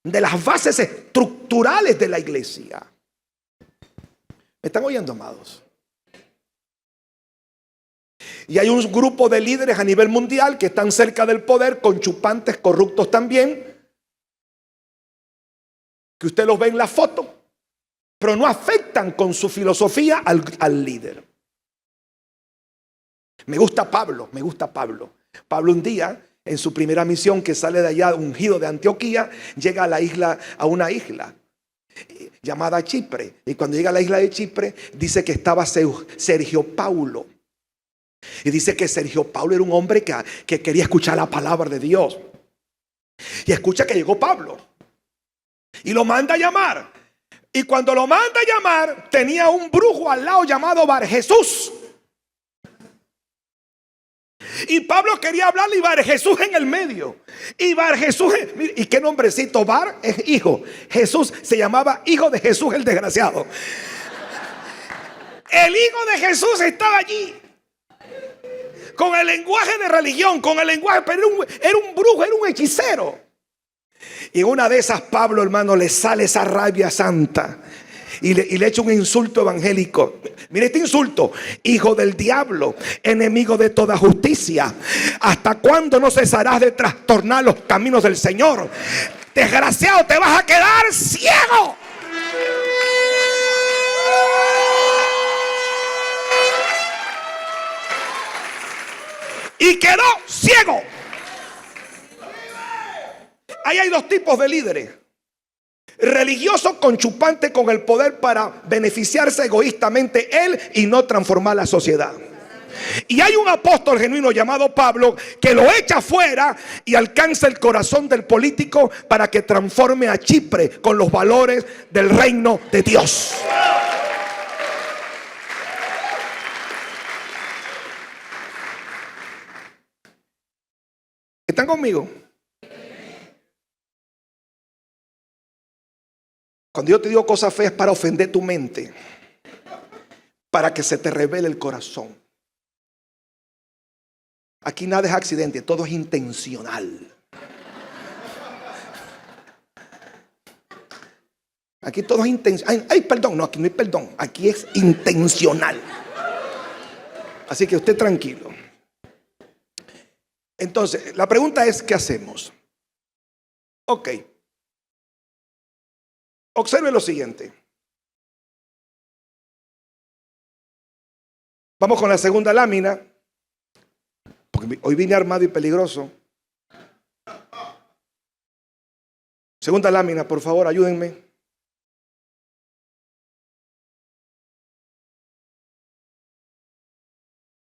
de las bases estructurales de la iglesia. ¿Me están oyendo, amados? Y hay un grupo de líderes a nivel mundial que están cerca del poder, con chupantes corruptos también, que usted los ve en la foto, pero no afectan con su filosofía al líder. Me gusta Pablo. Pablo un día, en su primera misión, que sale de allá ungido de Antioquía, llega a una isla llamada Chipre. Y cuando llega a la isla de Chipre, dice que estaba Sergio Paulo. Y dice que Sergio Paulo era un hombre que quería escuchar la palabra de Dios. Y escucha que llegó Pablo. Y lo manda a llamar. Y cuando lo manda a llamar, tenía un brujo al lado llamado Barjesús. Y Pablo quería hablarle y Barjesús en el medio. Y Barjesús, ¿y qué nombrecito? Bar es hijo. Jesús se llamaba hijo de Jesús el desgraciado. El hijo de Jesús estaba allí. Con el lenguaje de religión, con el lenguaje, pero era un brujo, era un hechicero. Y una de esas, Pablo, hermano, le sale esa rabia santa. y le echa un insulto evangélico. Mire este insulto: hijo del diablo, enemigo de toda justicia, ¿hasta cuándo no cesarás de trastornar los caminos del Señor? Desgraciado, te vas a quedar ciego. Y quedó ciego. Ahí hay dos tipos de líderes: religioso con chupante con el poder para beneficiarse egoístamente él y no transformar la sociedad. Y hay un apóstol genuino llamado Pablo que lo echa fuera y alcanza el corazón del político para que transforme a Chipre con los valores del reino de Dios. ¿Están conmigo? Cuando yo te digo cosas feas, para ofender tu mente, para que se te revele el corazón. Aquí nada es accidente, todo es intencional. Aquí todo es intencional. Ay, perdón, no, aquí no hay perdón, aquí es intencional. Así que usted tranquilo. Entonces, la pregunta es, ¿qué hacemos? Ok. Observe lo siguiente. Vamos con la segunda lámina, porque hoy vine armado y peligroso. Segunda lámina, por favor, ayúdenme.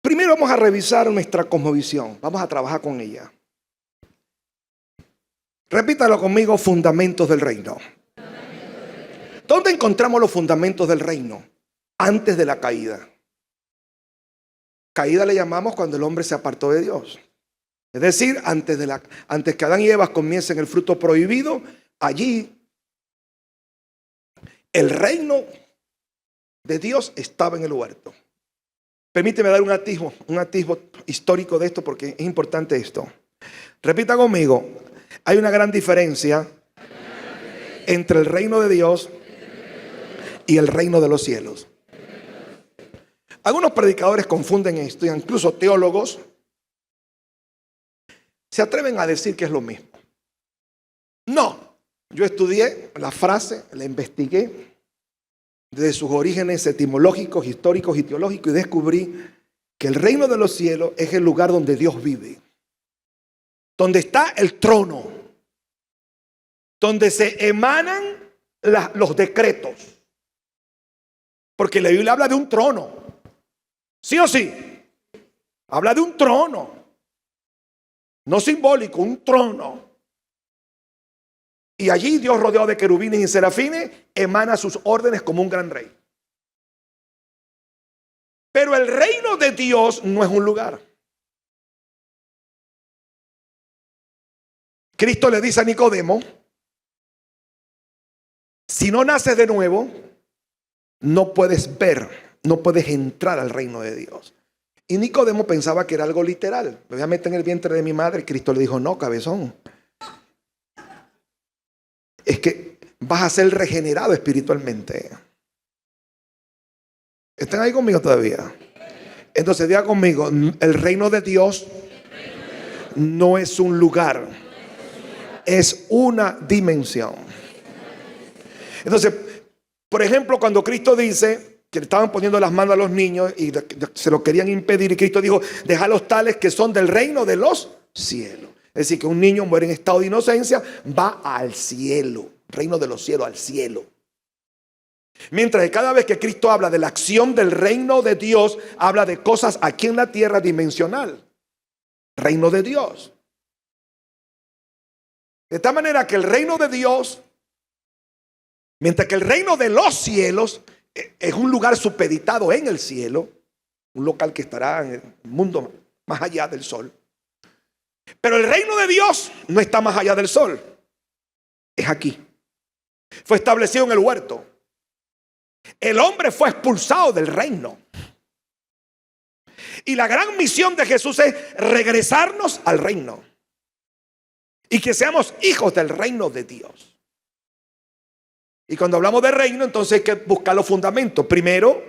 Primero vamos a revisar nuestra cosmovisión. Vamos a trabajar con ella. Repítalo conmigo: fundamentos del reino. ¿Dónde encontramos los fundamentos del reino? Antes de la caída. Caída le llamamos cuando el hombre se apartó de Dios. Es decir, antes que Adán y Eva comiencen el fruto prohibido, allí el reino de Dios estaba en el huerto. Permíteme dar un atisbo histórico de esto, porque es importante esto. Repita conmigo: hay una gran diferencia entre el reino de Dios y el reino de los cielos. Algunos predicadores confunden esto, y incluso teólogos se atreven a decir que es lo mismo. No, yo estudié la frase, la investigué desde sus orígenes etimológicos, históricos y teológicos, y descubrí que el reino de los cielos es el lugar donde Dios vive, donde está el trono, donde se emanan los decretos. Porque la Biblia habla de un trono. ¿Sí o sí? Habla de un trono. No simbólico, un trono. Y allí Dios, rodeado de querubines y serafines, emana sus órdenes como un gran rey. Pero el reino de Dios no es un lugar. Cristo le dice a Nicodemo: si no naces de nuevo, no puedes ver, no puedes entrar al reino de Dios. Y Nicodemo pensaba que era algo literal. Me voy a meter en el vientre de mi madre. Cristo le dijo: no, cabezón. Es que vas a ser regenerado espiritualmente. ¿Están ahí conmigo todavía? Entonces diga conmigo: el reino de Dios no es un lugar, es una dimensión. Entonces, por ejemplo, cuando Cristo dice que le estaban poniendo las manos a los niños y se lo querían impedir, y Cristo dijo: deja los tales que son del reino de los cielos. Es decir, que un niño muere en estado de inocencia, va al cielo, reino de los cielos, al cielo. Mientras que cada vez que Cristo habla de la acción del reino de Dios, habla de cosas aquí en la tierra dimensional. Reino de Dios. De tal manera que el reino de Dios, mientras que el reino de los cielos es un lugar supeditado en el cielo, un local que estará en el mundo más allá del sol. Pero el reino de Dios no está más allá del sol, es aquí. Fue establecido en el huerto. El hombre fue expulsado del reino. Y la gran misión de Jesús es regresarnos al reino y que seamos hijos del reino de Dios. Y cuando hablamos de reino, entonces hay que buscar los fundamentos. Primero,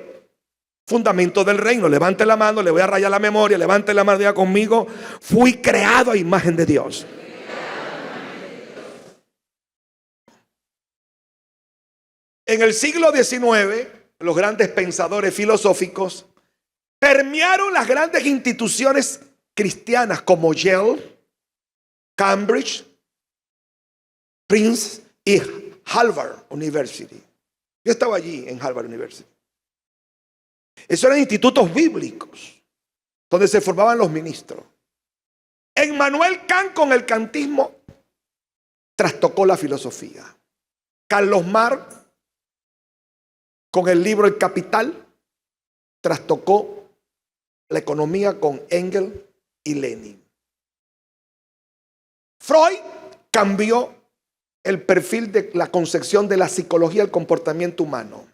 fundamento del reino. Levante la mano, le voy a rayar la memoria. Levante la mano, diga conmigo: fui creado a imagen de Dios. En el siglo XIX, los grandes pensadores filosóficos permearon las grandes instituciones cristianas como Yale, Cambridge, Princeton y Harvard University. Yo estaba allí en Harvard University. Esos eran institutos bíblicos donde se formaban los ministros. Emmanuel Kant, con el kantismo, trastocó la filosofía. Carlos Marx, con el libro El Capital, trastocó la economía con Engels y Lenin. Freud cambió el perfil de la concepción de la psicología del comportamiento humano.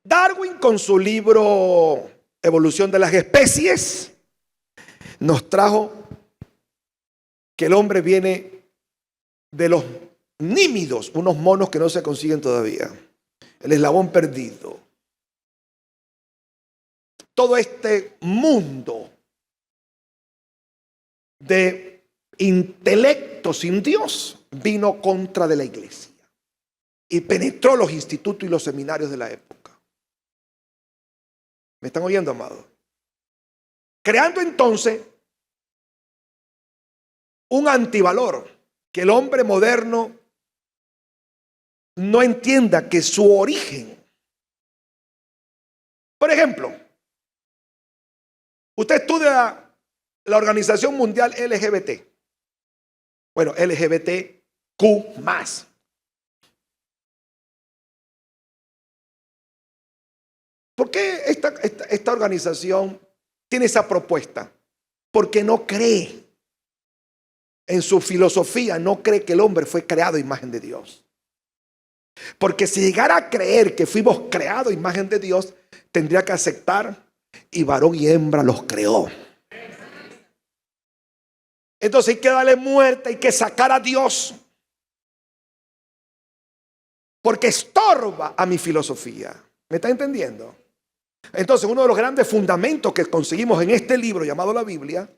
Darwin, con su libro Evolución de las especies, nos trajo que el hombre viene de los nímidos, unos monos que no se consiguen todavía, el eslabón perdido. Todo este mundo de intelecto sin Dios vino contra de la iglesia y penetró los institutos y los seminarios de la época. ¿Me están oyendo, amados? Creando entonces un antivalor, que el hombre moderno no entienda que su origen. Por ejemplo, usted estudia la Organización Mundial LGBT. Bueno, LGBTQ más. ¿Por qué esta organización tiene esa propuesta? Porque no cree en su filosofía, no cree que el hombre fue creado a imagen de Dios. Porque si llegara a creer que fuimos creados a imagen de Dios, tendría que aceptar, y varón y hembra los creó. Entonces hay que darle muerte, hay que sacar a Dios, porque estorba a mi filosofía. ¿Me está entendiendo? Entonces, uno de los grandes fundamentos que conseguimos en este libro llamado la Biblia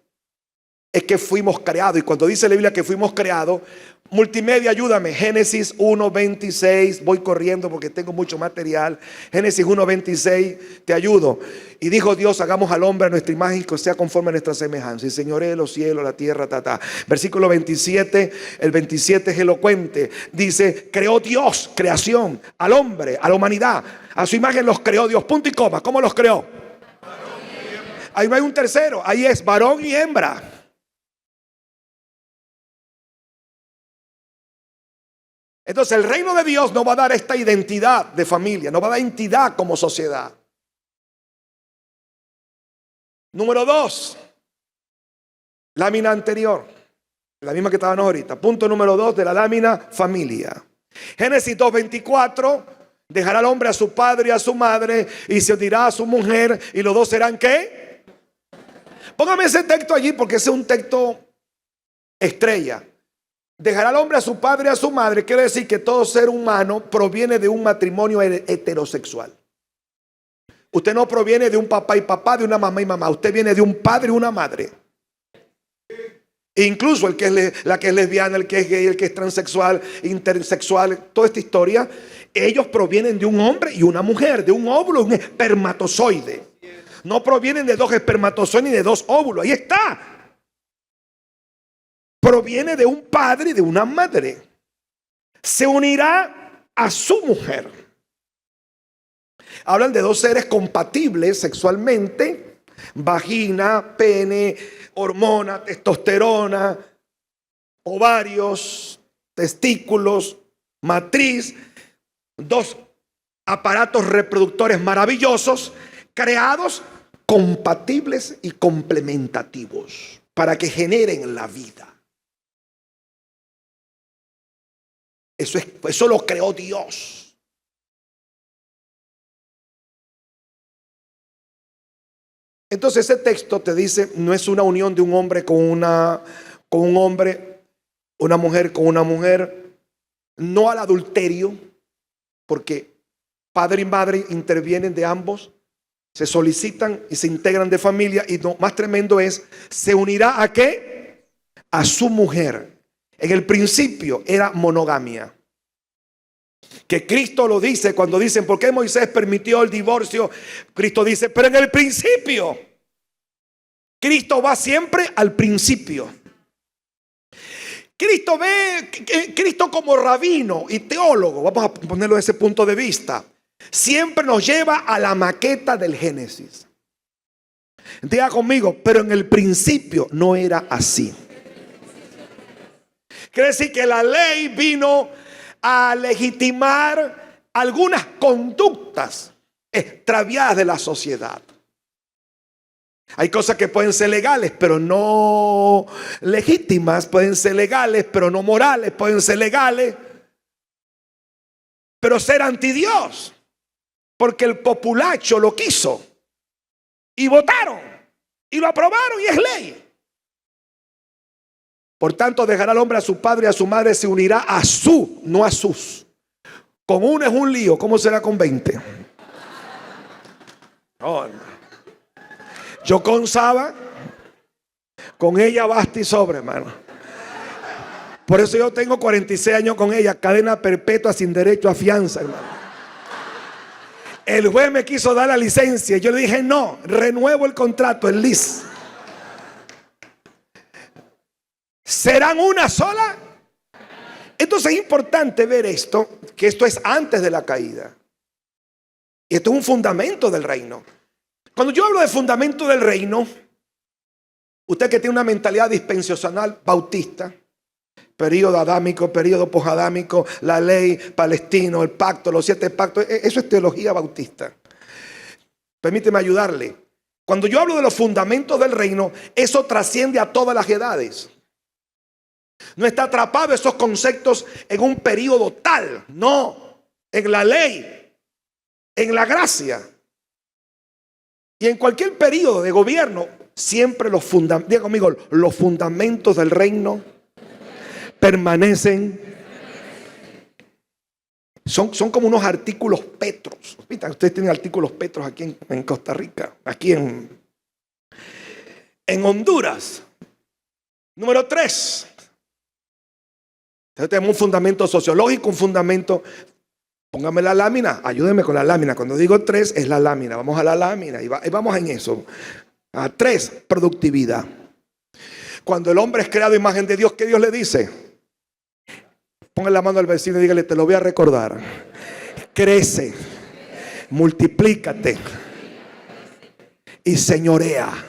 es que fuimos creados. Y cuando dice la Biblia que fuimos creados, multimedia, ayúdame. Génesis 1:26, voy corriendo porque tengo mucho material. Génesis 1:26, te ayudo. Y dijo Dios: hagamos al hombre a nuestra imagen, que sea conforme a nuestra semejanza, y señoree los cielos, la tierra, Versículo 27, el 27 es elocuente. Dice: creó Dios, creación, al hombre, a la humanidad, a su imagen los creó Dios, punto y coma. ¿Cómo los creó? Ahí no hay un tercero, ahí es varón y hembra. Entonces el reino de Dios no va a dar esta identidad de familia, no va a dar entidad como sociedad. Número 2, lámina anterior, la misma que estábamos ahorita. Punto número 2 de la lámina: familia. Génesis 2:24, dejará al hombre a su padre y a su madre y se unirá a su mujer, y los dos serán ¿qué? Póngame ese texto allí porque ese es un texto estrella. Dejará al hombre a su padre y a su madre, quiere decir que todo ser humano proviene de un matrimonio heterosexual. Usted no proviene de un papá y papá, de una mamá y mamá. Usted viene de un padre y una madre. Incluso el que es la que es lesbiana, el que es gay, el que es transexual, intersexual, toda esta historia, ellos provienen de un hombre y una mujer, de un óvulo, un espermatozoide. No provienen de dos espermatozoides ni de dos óvulos. Ahí está. Proviene de un padre y de una madre. Se unirá a su mujer. Hablan de dos seres compatibles sexualmente: vagina, pene, hormona, testosterona, ovarios, testículos, matriz. Dos aparatos reproductores maravillosos, creados compatibles y complementativos para que generen la vida. Eso lo creó Dios. Entonces ese texto te dice: no es una unión de un hombre con un hombre, una mujer con una mujer, no al adulterio, porque padre y madre intervienen de ambos, se solicitan y se integran de familia. Y lo más tremendo es, se unirá ¿a qué? A su mujer. En el principio era monogamia, que Cristo lo dice cuando dicen ¿por qué Moisés permitió el divorcio? Cristo dice, pero en el principio, Cristo va siempre al principio. Cristo como rabino y teólogo, vamos a ponerlo desde ese punto de vista, siempre nos lleva a la maqueta del Génesis. Diga conmigo, pero en el principio no era así. Quiere decir que la ley vino a legitimar algunas conductas extraviadas de la sociedad. Hay cosas que pueden ser legales, pero no legítimas. Pueden ser legales, pero no morales. Pueden ser legales, pero ser anti Dios. Porque el populacho lo quiso. Y votaron. Y lo aprobaron y es ley. Por tanto, dejará al hombre a su padre y a su madre, se unirá a su, no a sus. Con uno es un lío, ¿cómo será con 20? Oh, no. Yo con Saba, con ella basta y sobra, hermano. Por eso yo tengo 46 años con ella, cadena perpetua sin derecho a fianza, hermano. El juez me quiso dar la licencia. Yo le dije no, renuevo el contrato, el lease. ¿Serán una sola? Entonces es importante ver esto, que esto es antes de la caída. Y esto es un fundamento del reino. Cuando yo hablo de fundamento del reino, usted que tiene una mentalidad dispensacional bautista, periodo adámico, periodo posadámico, la ley, palestino, el pacto, los 7 pactos, eso es teología bautista. Permíteme ayudarle. Cuando yo hablo de los fundamentos del reino, eso trasciende a todas las edades. No está atrapado esos conceptos en un periodo tal, no, en la ley, en la gracia. Y en cualquier periodo de gobierno, siempre los fundamentos, diga conmigo, los fundamentos del reino permanecen. Son como unos artículos petros. Ustedes tienen artículos petros aquí en Costa Rica, aquí en Honduras. Número 3. Entonces tenemos un fundamento sociológico, un fundamento. Póngame la lámina, ayúdeme con la lámina. Cuando digo 3 es la lámina. Vamos a la lámina y vamos en eso. 3, productividad. Cuando el hombre es creado a imagen de Dios, ¿qué Dios le dice? Ponga la mano al vecino y dígale, te lo voy a recordar. Crece, multiplícate y señorea.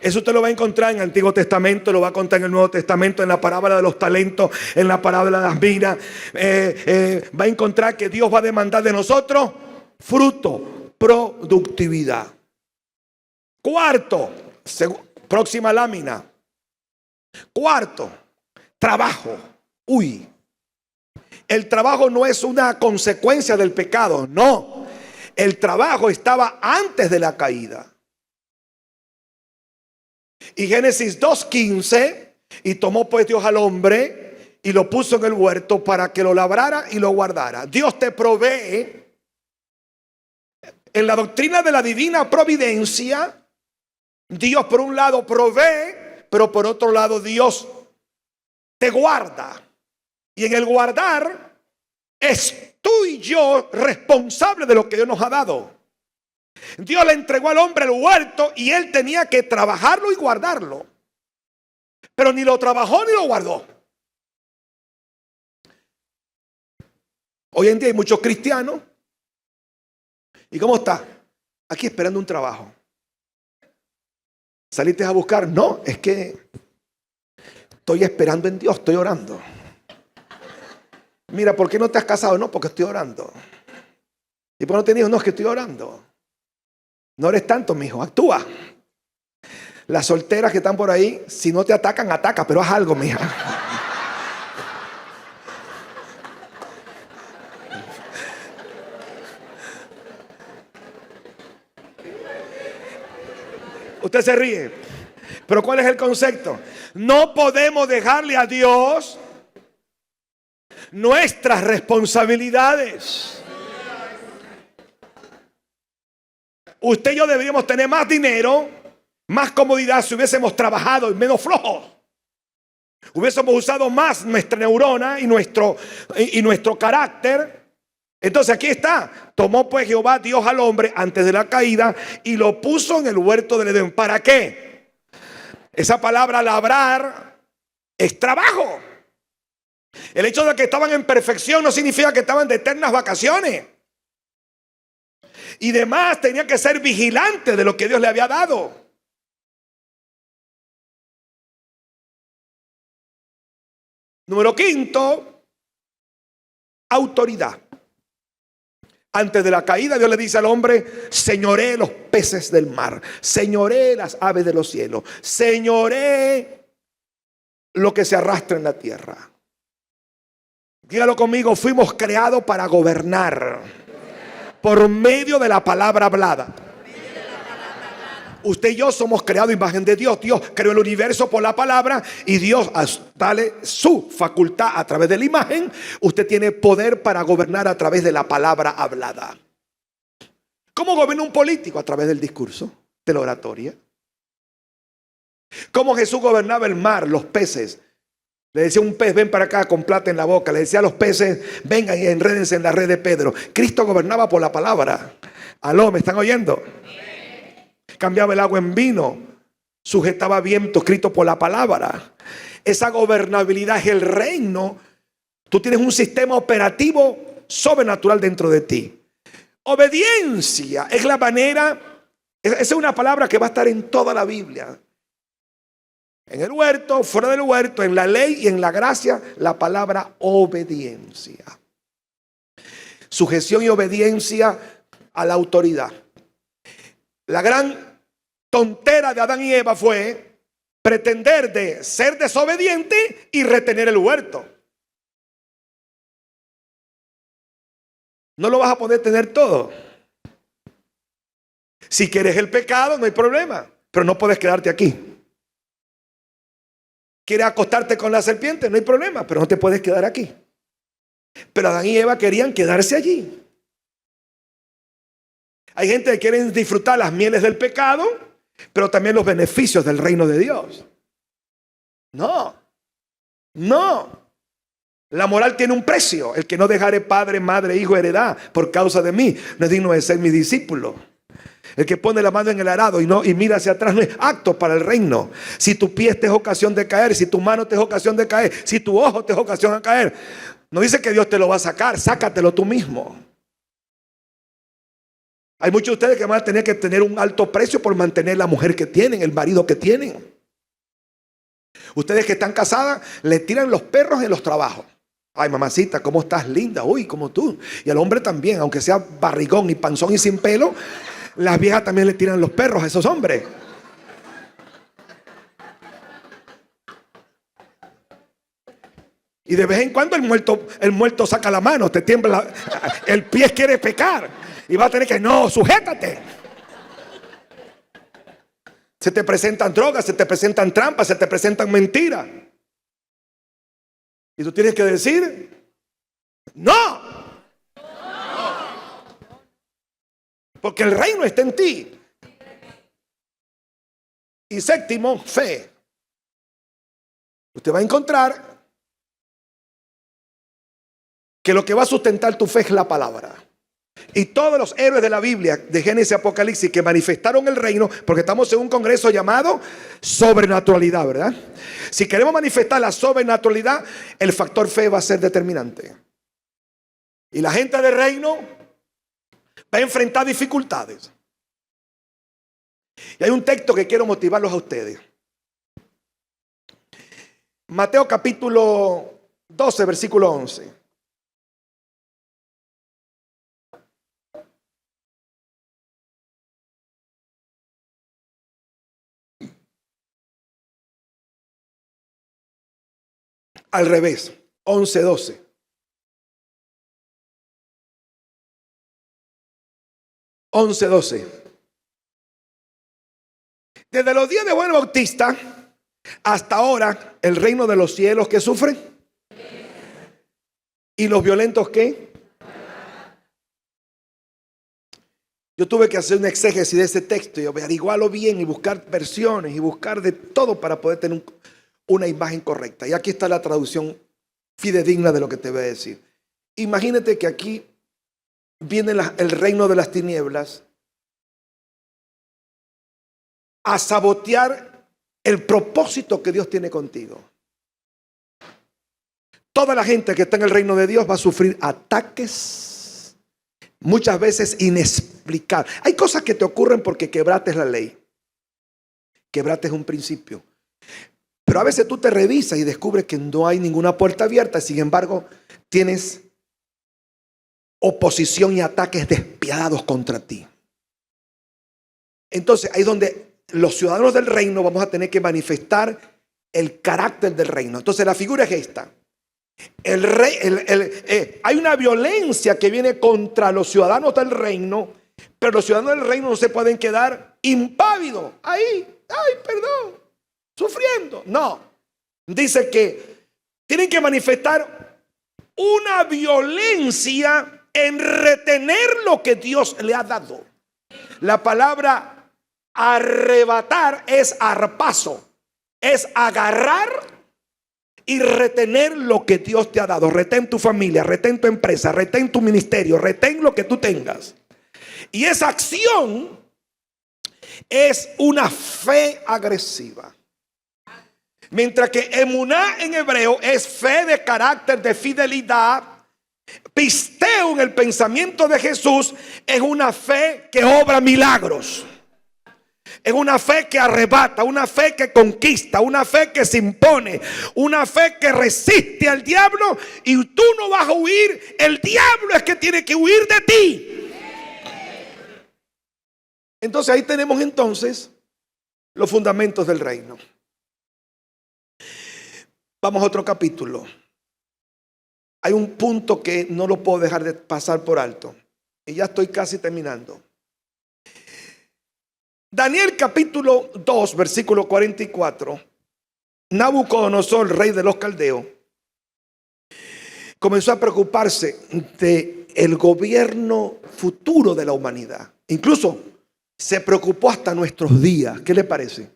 Eso usted lo va a encontrar en el Antiguo Testamento, lo va a contar en el Nuevo Testamento, en la parábola de los talentos, en la parábola de las minas. Va a encontrar que Dios va a demandar de nosotros fruto, productividad. 4, próxima lámina. 4, trabajo. El trabajo no es una consecuencia del pecado, no. El trabajo estaba antes de la caída. Y Génesis 2:15, y tomó pues Dios al hombre y lo puso en el huerto para que lo labrara y lo guardara. Dios te provee. En la doctrina de la divina providencia, Dios por un lado provee, pero por otro lado Dios te guarda. Y en el guardar es tú y yo responsables de lo que Dios nos ha dado. Dios le entregó al hombre el huerto y él tenía que trabajarlo y guardarlo. Pero ni lo trabajó ni lo guardó. Hoy en día hay muchos cristianos. ¿Y cómo está? Aquí esperando un trabajo. ¿Saliste a buscar? No, es que estoy esperando en Dios, estoy orando. Mira, ¿por qué no te has casado? No, porque estoy orando. ¿Y por qué no te digo? No, es que estoy orando. No eres tanto, mijo, actúa. Las solteras que están por ahí, si no te atacan, ataca, pero haz algo, mija. Usted se ríe, pero ¿cuál es el concepto? No podemos dejarle a Dios nuestras responsabilidades. Usted y yo deberíamos tener más dinero, más comodidad si hubiésemos trabajado y menos flojos. Hubiésemos usado más nuestra neurona y nuestro carácter. Entonces aquí está. Tomó pues Jehová Dios al hombre antes de la caída y lo puso en el huerto del Edén. ¿Para qué? Esa palabra labrar es trabajo. El hecho de que estaban en perfección no significa que estaban de eternas vacaciones. Y demás, tenía que ser vigilante de lo que Dios le había dado. Número 5, autoridad. Antes de la caída, Dios le dice al hombre: señoré los peces del mar, señoré las aves de los cielos, señoré lo que se arrastra en la tierra. Dígalo conmigo: fuimos creados para gobernar por medio de la palabra hablada. Usted y yo somos creados a imagen de Dios. Dios creó el universo por la palabra y Dios, dale su facultad a través de la imagen. Usted tiene poder para gobernar a través de la palabra hablada. ¿Cómo gobierna un político? A través del discurso, de la oratoria. ¿Cómo Jesús gobernaba el mar, los peces? Le decía a un pez: ven para acá con plata en la boca. Le decía a los peces: vengan y enrédense en la red de Pedro. Cristo gobernaba por la palabra. Aló, ¿me están oyendo? Cambiaba el agua en vino, sujetaba viento escrito por la palabra. Esa gobernabilidad es el reino. Tú tienes un sistema operativo sobrenatural dentro de ti. Obediencia es la manera, esa es una palabra que va a estar en toda la Biblia. En el huerto, fuera del huerto, en la ley y en la gracia, la palabra obediencia. Sujeción y obediencia a la autoridad. La gran tontera de Adán y Eva fue pretender de ser desobediente y retener el huerto. No lo vas a poder tener todo. Si quieres el pecado, no hay problema, pero no puedes quedarte aquí. ¿Quieres acostarte con la serpiente? No hay problema, pero no te puedes quedar aquí. Pero Adán y Eva querían quedarse allí. Hay gente que quiere disfrutar las mieles del pecado, pero también los beneficios del reino de Dios. No. La moral tiene un precio. El que no dejare padre, madre, hijo, heredad por causa de mí, no es digno de ser mi discípulo. El que pone la mano en el arado y mira hacia atrás no es apto para el reino. Si tu pie te es ocasión de caer, si tu mano te es ocasión de caer, si tu ojo te es ocasión de caer, no dice que Dios te lo va a sacar, sácatelo tú mismo. Hay muchos de ustedes que van a tener que tener un alto precio por mantener la mujer que tienen, el marido que tienen. Ustedes que están casadas, le tiran los perros en los trabajos. Ay, mamacita, ¿cómo estás linda? Uy, como tú. Y al hombre también, aunque sea barrigón y panzón y sin pelo, las viejas también le tiran los perros a esos hombres. Y de vez en cuando el muerto saca la mano, te tiembla, el pie quiere pecar. Y va a tener que, no, sujétate. Se te presentan drogas, se te presentan trampas, se te presentan mentiras. Y tú tienes que decir, no. Porque el reino está en ti. Y séptimo, fe. Usted va a encontrar que lo que va a sustentar tu fe es la palabra. Y todos los héroes de la Biblia, de Génesis y Apocalipsis, que manifestaron el reino, porque estamos en un congreso llamado sobrenaturalidad, ¿verdad? Si queremos manifestar la sobrenaturalidad, el factor fe va a ser determinante. Y la gente del reino va a enfrentar dificultades. Y hay un texto que quiero motivarlos a ustedes. Mateo capítulo 12, versículo 11. Al revés, 11, 12. Desde los días de Juan el Bautista hasta ahora, el reino de los cielos que sufre. ¿Y los violentos qué? Yo tuve que hacer un exégesis de ese texto y averiguarlo bien y buscar versiones y buscar de todo para poder tener una imagen correcta. Y aquí está la traducción fidedigna de lo que te voy a decir. Imagínate que aquí viene el reino de las tinieblas a sabotear el propósito que Dios tiene contigo. Toda la gente que está en el reino de Dios va a sufrir ataques, muchas veces inexplicables. Hay cosas que te ocurren porque quebraste la ley, quebraste un principio. Pero a veces tú te revisas y descubres que no hay ninguna puerta abierta. Sin embargo, tienes oposición y ataques despiadados contra ti. Entonces, ahí es donde los ciudadanos del reino vamos a tener que manifestar el carácter del reino. Entonces, la figura es esta. Hay una violencia que viene contra los ciudadanos del reino, pero los ciudadanos del reino no se pueden quedar impávidos ahí, sufriendo. No, dice que tienen que manifestar una violencia en retener lo que Dios le ha dado. La palabra arrebatar es arpazo, es agarrar y retener lo que Dios te ha dado. Retén tu familia, retén tu empresa, retén tu ministerio, retén lo que tú tengas. Y esa acción es una fe agresiva. Mientras que emuná en hebreo es fe de carácter, de fidelidad. Pisteo en el pensamiento de Jesús es una fe que obra milagros. Es una fe que arrebata, una fe que conquista, una fe que se impone, una fe que resiste al diablo y tú no vas a huir, el diablo es que tiene que huir de ti. Entonces ahí tenemos entonces los fundamentos del reino. Vamos a otro capítulo. Hay un punto que no lo puedo dejar de pasar por alto y ya estoy casi terminando. Daniel capítulo 2, versículo 44. Nabucodonosor, rey de los caldeos, comenzó a preocuparse de el gobierno futuro de la humanidad. Incluso se preocupó hasta nuestros días. ¿Qué le parece?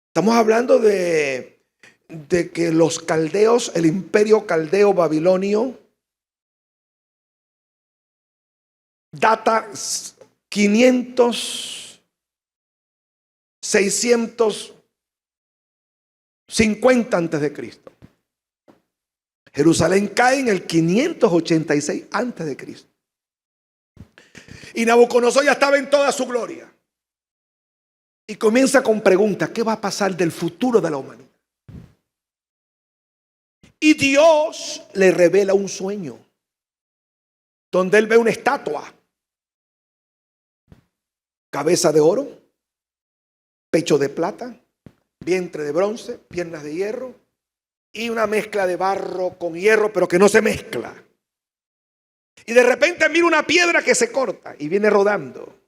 Estamos hablando de que los caldeos, el imperio caldeo babilonio, data 650 antes de Cristo. Jerusalén cae en el 586 antes de Cristo. Y Nabucodonosor ya estaba en toda su gloria. Y comienza con preguntas: ¿qué va a pasar del futuro de la humanidad? Y Dios le revela un sueño donde él ve una estatua, cabeza de oro, pecho de plata, vientre de bronce, piernas de hierro y una mezcla de barro con hierro, pero que no se mezcla. Y de repente mira una piedra que se corta y viene rodando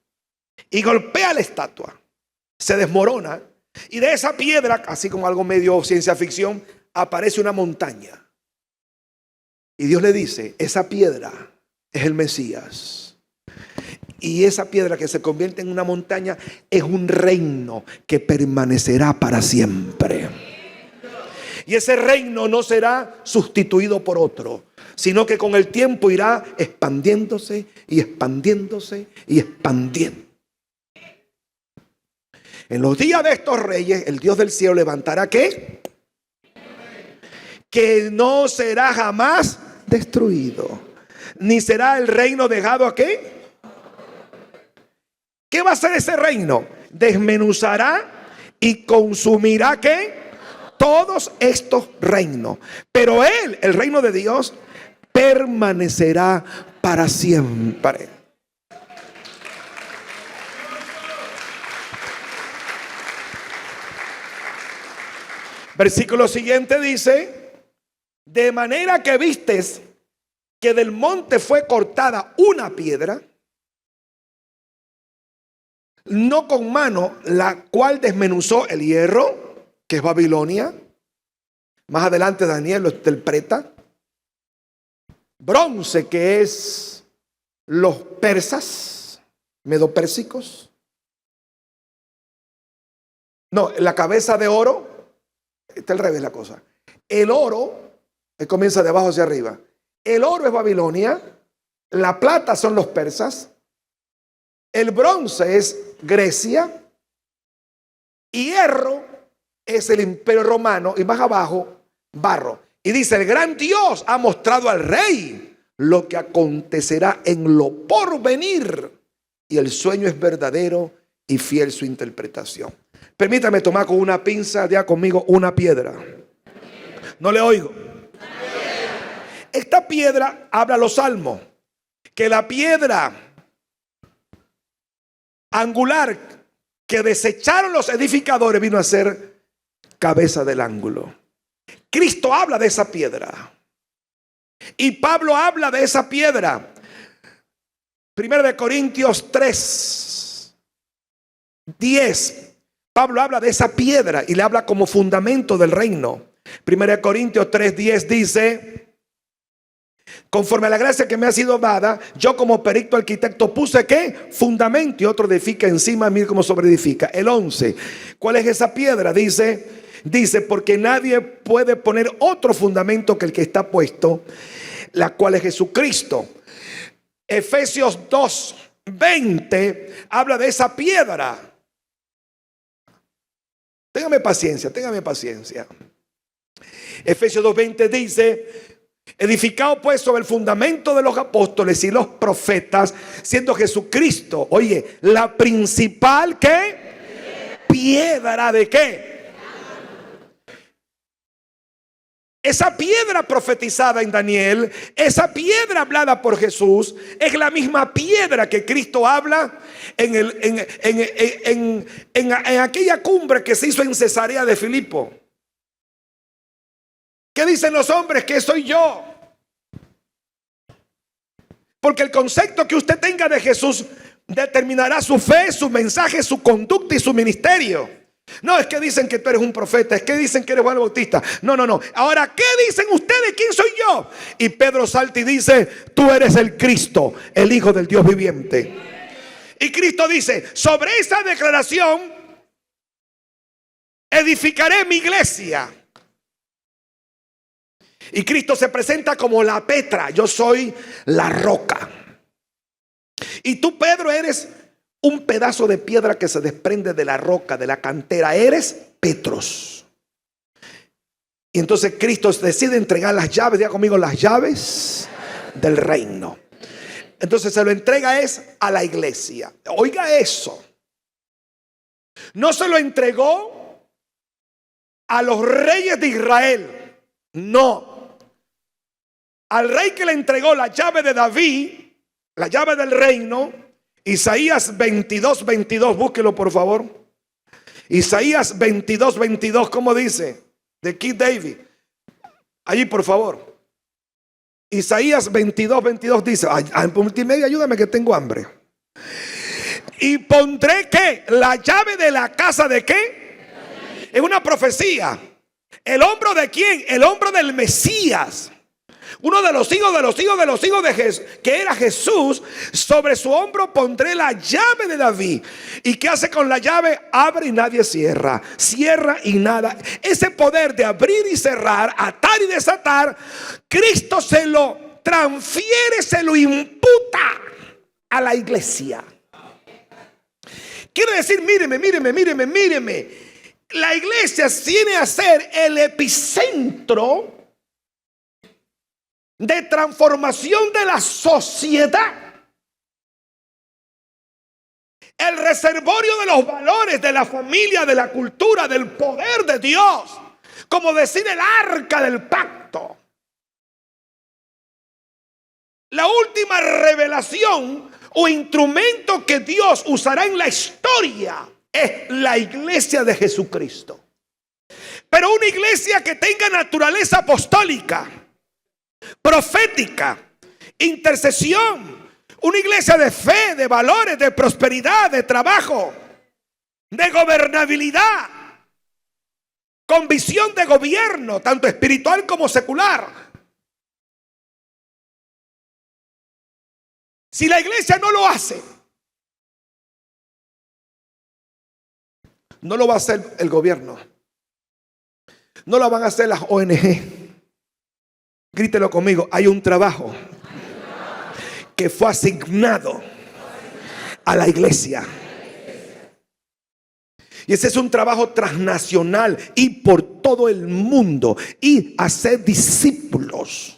y golpea la estatua, se desmorona, y de esa piedra, así como algo medio ciencia ficción, aparece una montaña. Y Dios le dice: esa piedra es el Mesías. Y esa piedra que se convierte en una montaña es un reino que permanecerá para siempre. Y ese reino no será sustituido por otro, sino que con el tiempo irá expandiéndose y expandiéndose y expandiendo. En los días de estos reyes, el Dios del cielo levantará ¿qué? Que no será jamás destruido, ni será el reino dejado ¿a qué? ¿Qué va a hacer ese reino? Desmenuzará y consumirá ¿qué? Todos estos reinos. Pero él, el reino de Dios, permanecerá para siempre. Versículo siguiente dice: de manera que vistes que del monte fue cortada una piedra, no con mano, la cual desmenuzó el hierro, que es Babilonia. Más adelante Daniel lo interpreta. bronce, que es los persas, medopérsicos. No, la cabeza de oro, está al revés la cosa. El oro, comienza de abajo hacia arriba. El oro es Babilonia, la plata son los persas, el bronce es Grecia, y hierro es el imperio romano, y más abajo, barro. Y dice, el gran Dios ha mostrado al rey lo que acontecerá en lo porvenir, y el sueño es verdadero y fiel su interpretación. Permítame tomar con una pinza, ya conmigo, una piedra. No le oigo. Esta piedra habla los salmos, que la piedra angular que desecharon los edificadores vino a ser cabeza del ángulo. Cristo habla de esa piedra. Y Pablo habla de esa piedra. 1 Corintios 3:10. Pablo habla de esa piedra y le habla como fundamento del reino. 1 Corintios 3:10 dice: conforme a la gracia que me ha sido dada, yo como perito arquitecto puse ¿qué? Fundamento, y otro edifica encima, mire cómo sobreedifica. El 11, ¿cuál es esa piedra? Dice, porque nadie puede poner otro fundamento que el que está puesto, la cual es Jesucristo. Efesios 2:20 habla de esa piedra. Téngame paciencia. Efesios 2:20 dice: edificado pues sobre el fundamento de los apóstoles y los profetas, siendo Jesucristo, oye, la principal ¿qué? Piedra de ¿qué? Esa piedra profetizada en Daniel, esa piedra hablada por Jesús, es la misma piedra que Cristo habla en aquella cumbre que se hizo en Cesarea de Filipo. ¿Qué dicen los hombres? Que soy yo. Porque el concepto que usted tenga de Jesús determinará su fe, su mensaje, su conducta y su ministerio. No es que dicen que tú eres un profeta, es que dicen que eres Juan el Bautista. No. Ahora, ¿qué dicen ustedes? ¿Quién soy yo? Y Pedro salta y dice: tú eres el Cristo, el Hijo del Dios viviente. Y Cristo dice: sobre esa declaración edificaré mi iglesia. Y Cristo se presenta como la Petra: yo soy la roca. Y tú, Pedro, eres un pedazo de piedra que se desprende de la roca, de la cantera. Eres Petros. Y entonces Cristo decide entregar las llaves, diga conmigo, las llaves del reino. Entonces se lo entrega a la iglesia. Oiga eso. No se lo entregó a los reyes de Israel. No. Al rey que le entregó la llave de David, la llave del reino, Isaías 22:22, búsquelo por favor. Isaías 22:22, ¿cómo dice? De King David. Allí por favor. Isaías 22:22 dice, en multimedia ayúdame que tengo hambre. Y pondré ¿qué? La llave de la casa de ¿qué? Es una profecía. ¿El hombro de quién? El hombro del Mesías. Uno de los hijos de Jesús, que era Jesús. Sobre su hombro pondré la llave de David. ¿Y qué hace con la llave? Abre y nadie cierra. Cierra y nada. Ese poder de abrir y cerrar, atar y desatar, Cristo se lo transfiere, se lo imputa a la iglesia. Quiere decir, míreme. La iglesia tiene a ser el epicentro de transformación de la sociedad, el reservorio de los valores de la familia, de la cultura, del poder de Dios, como decir el arca del pacto. La última revelación o instrumento que Dios usará en la historia es la iglesia de Jesucristo. Pero una iglesia que tenga naturaleza apostólica, profética, intercesión, una iglesia de fe, de valores, de prosperidad, de trabajo, de gobernabilidad, con visión de gobierno, tanto espiritual como secular. Si la iglesia no lo hace, no lo va a hacer el gobierno, no lo van a hacer las ONG. Grítelo conmigo, hay un trabajo que fue asignado a la iglesia. Y ese es un trabajo transnacional y por todo el mundo y hacer discípulos.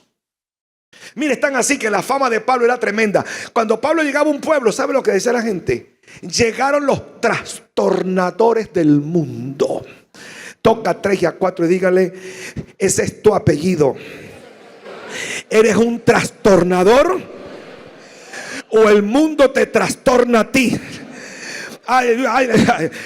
Mire, están así que la fama de Pablo era tremenda. Cuando Pablo llegaba a un pueblo, ¿sabe lo que decía la gente? Llegaron los trastornadores del mundo. Toca a 3 y a 4 y dígale, ese es tu apellido. ¿Eres un trastornador o el mundo te trastorna a ti? Ay,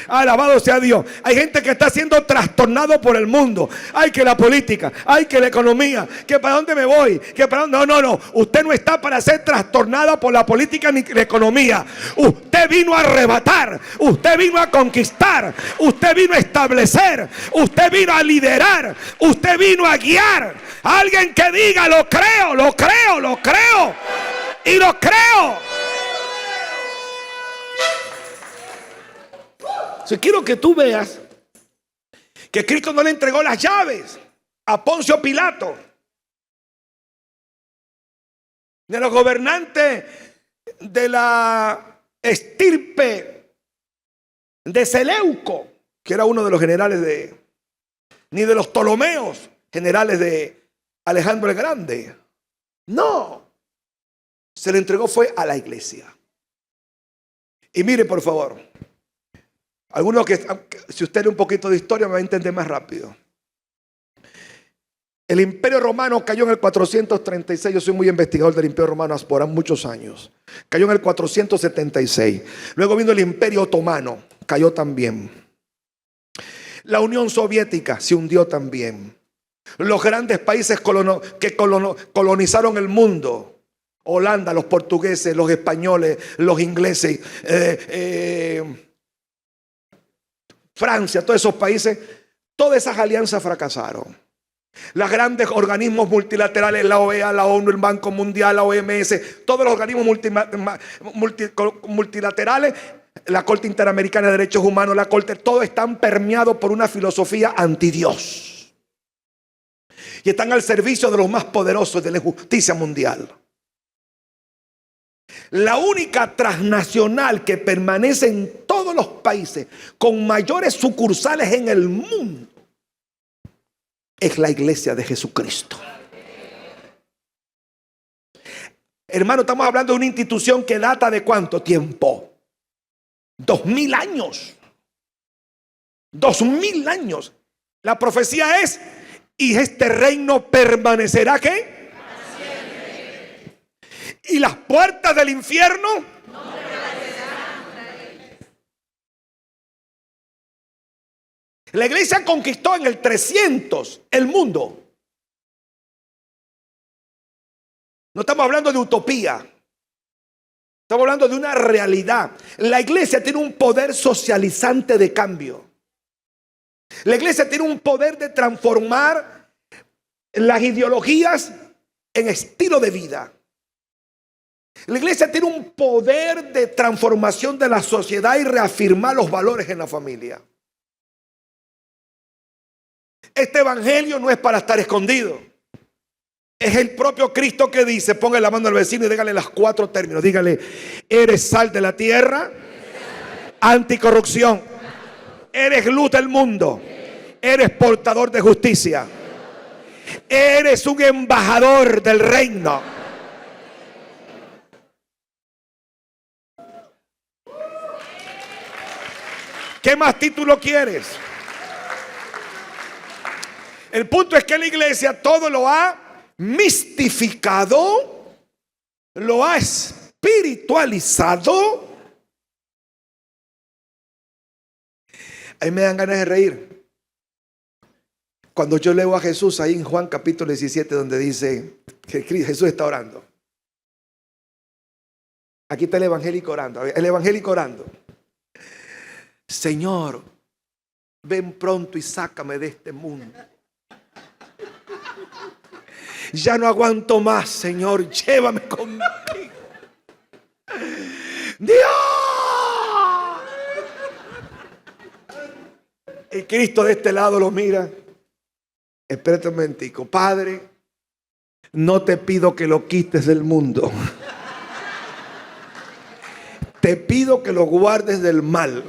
alabado sea Dios. Hay gente que está siendo trastornado por el mundo. Ay, que la política, ay, que la economía, que para dónde me voy, que para dónde. No. Usted no está para ser trastornado por la política ni la economía. Usted vino a arrebatar, usted vino a conquistar, usted vino a establecer, usted vino a liderar, usted vino a guiar. Alguien que diga, lo creo y lo creo. Si quiero que tú veas que Cristo no le entregó las llaves a Poncio Pilato, ni a los gobernantes de la estirpe de Seleuco, que era uno de los generales ni de los Ptolomeos, generales de Alejandro el Grande. No, se le entregó fue a la iglesia. Y mire, por favor, algunos que, si usted lee un poquito de historia, me va a entender más rápido. El Imperio Romano cayó en el 436. Yo soy muy investigador del Imperio Romano por muchos años. Cayó en el 476. Luego vino el Imperio Otomano, cayó también. La Unión Soviética se hundió también. Los grandes países que colonizaron el mundo: Holanda, los portugueses, los españoles, los ingleses, Francia, todos esos países, todas esas alianzas fracasaron. Los grandes organismos multilaterales, la OEA, la ONU, el Banco Mundial, la OMS, todos los organismos multilaterales, la Corte Interamericana de Derechos Humanos, la Corte, todos están permeados por una filosofía antidios. Y están al servicio de los más poderosos, de la justicia mundial. La única transnacional que permanece en todos los países con mayores sucursales en el mundo es la iglesia de Jesucristo. Hermano, estamos hablando de una institución que data de ¿cuánto tiempo? 2000 años. 2000 años. La profecía es: y este reino permanecerá ¿qué? Y las puertas del infierno no prevalecerán contra él. La iglesia conquistó en el 300 el mundo. No estamos hablando de utopía, estamos hablando de una realidad. La iglesia tiene un poder socializante de cambio. La iglesia tiene un poder de transformar las ideologías en estilo de vida. La iglesia tiene un poder de transformación de la sociedad y reafirmar los valores en la familia. Este evangelio no es para estar escondido. Es el propio Cristo que dice, ponga la mano al vecino y dígale los 4 términos. Dígale: eres sal de la tierra, anticorrupción, eres luz del mundo, eres portador de justicia, eres un embajador del reino. ¿Qué más título quieres? El punto es que la iglesia todo lo ha mistificado, lo ha espiritualizado. A mí me dan ganas de reír cuando yo leo a Jesús ahí en Juan capítulo 17, donde dice que Jesús está orando. Aquí está el evangélico orando. El evangélico orando: Señor, ven pronto y sácame de este mundo. Ya no aguanto más, Señor, llévame contigo. ¡Dios! Y Cristo de este lado lo mira. Espérate un momentico. Padre, no te pido que lo quites del mundo. Te pido que lo guardes del mal.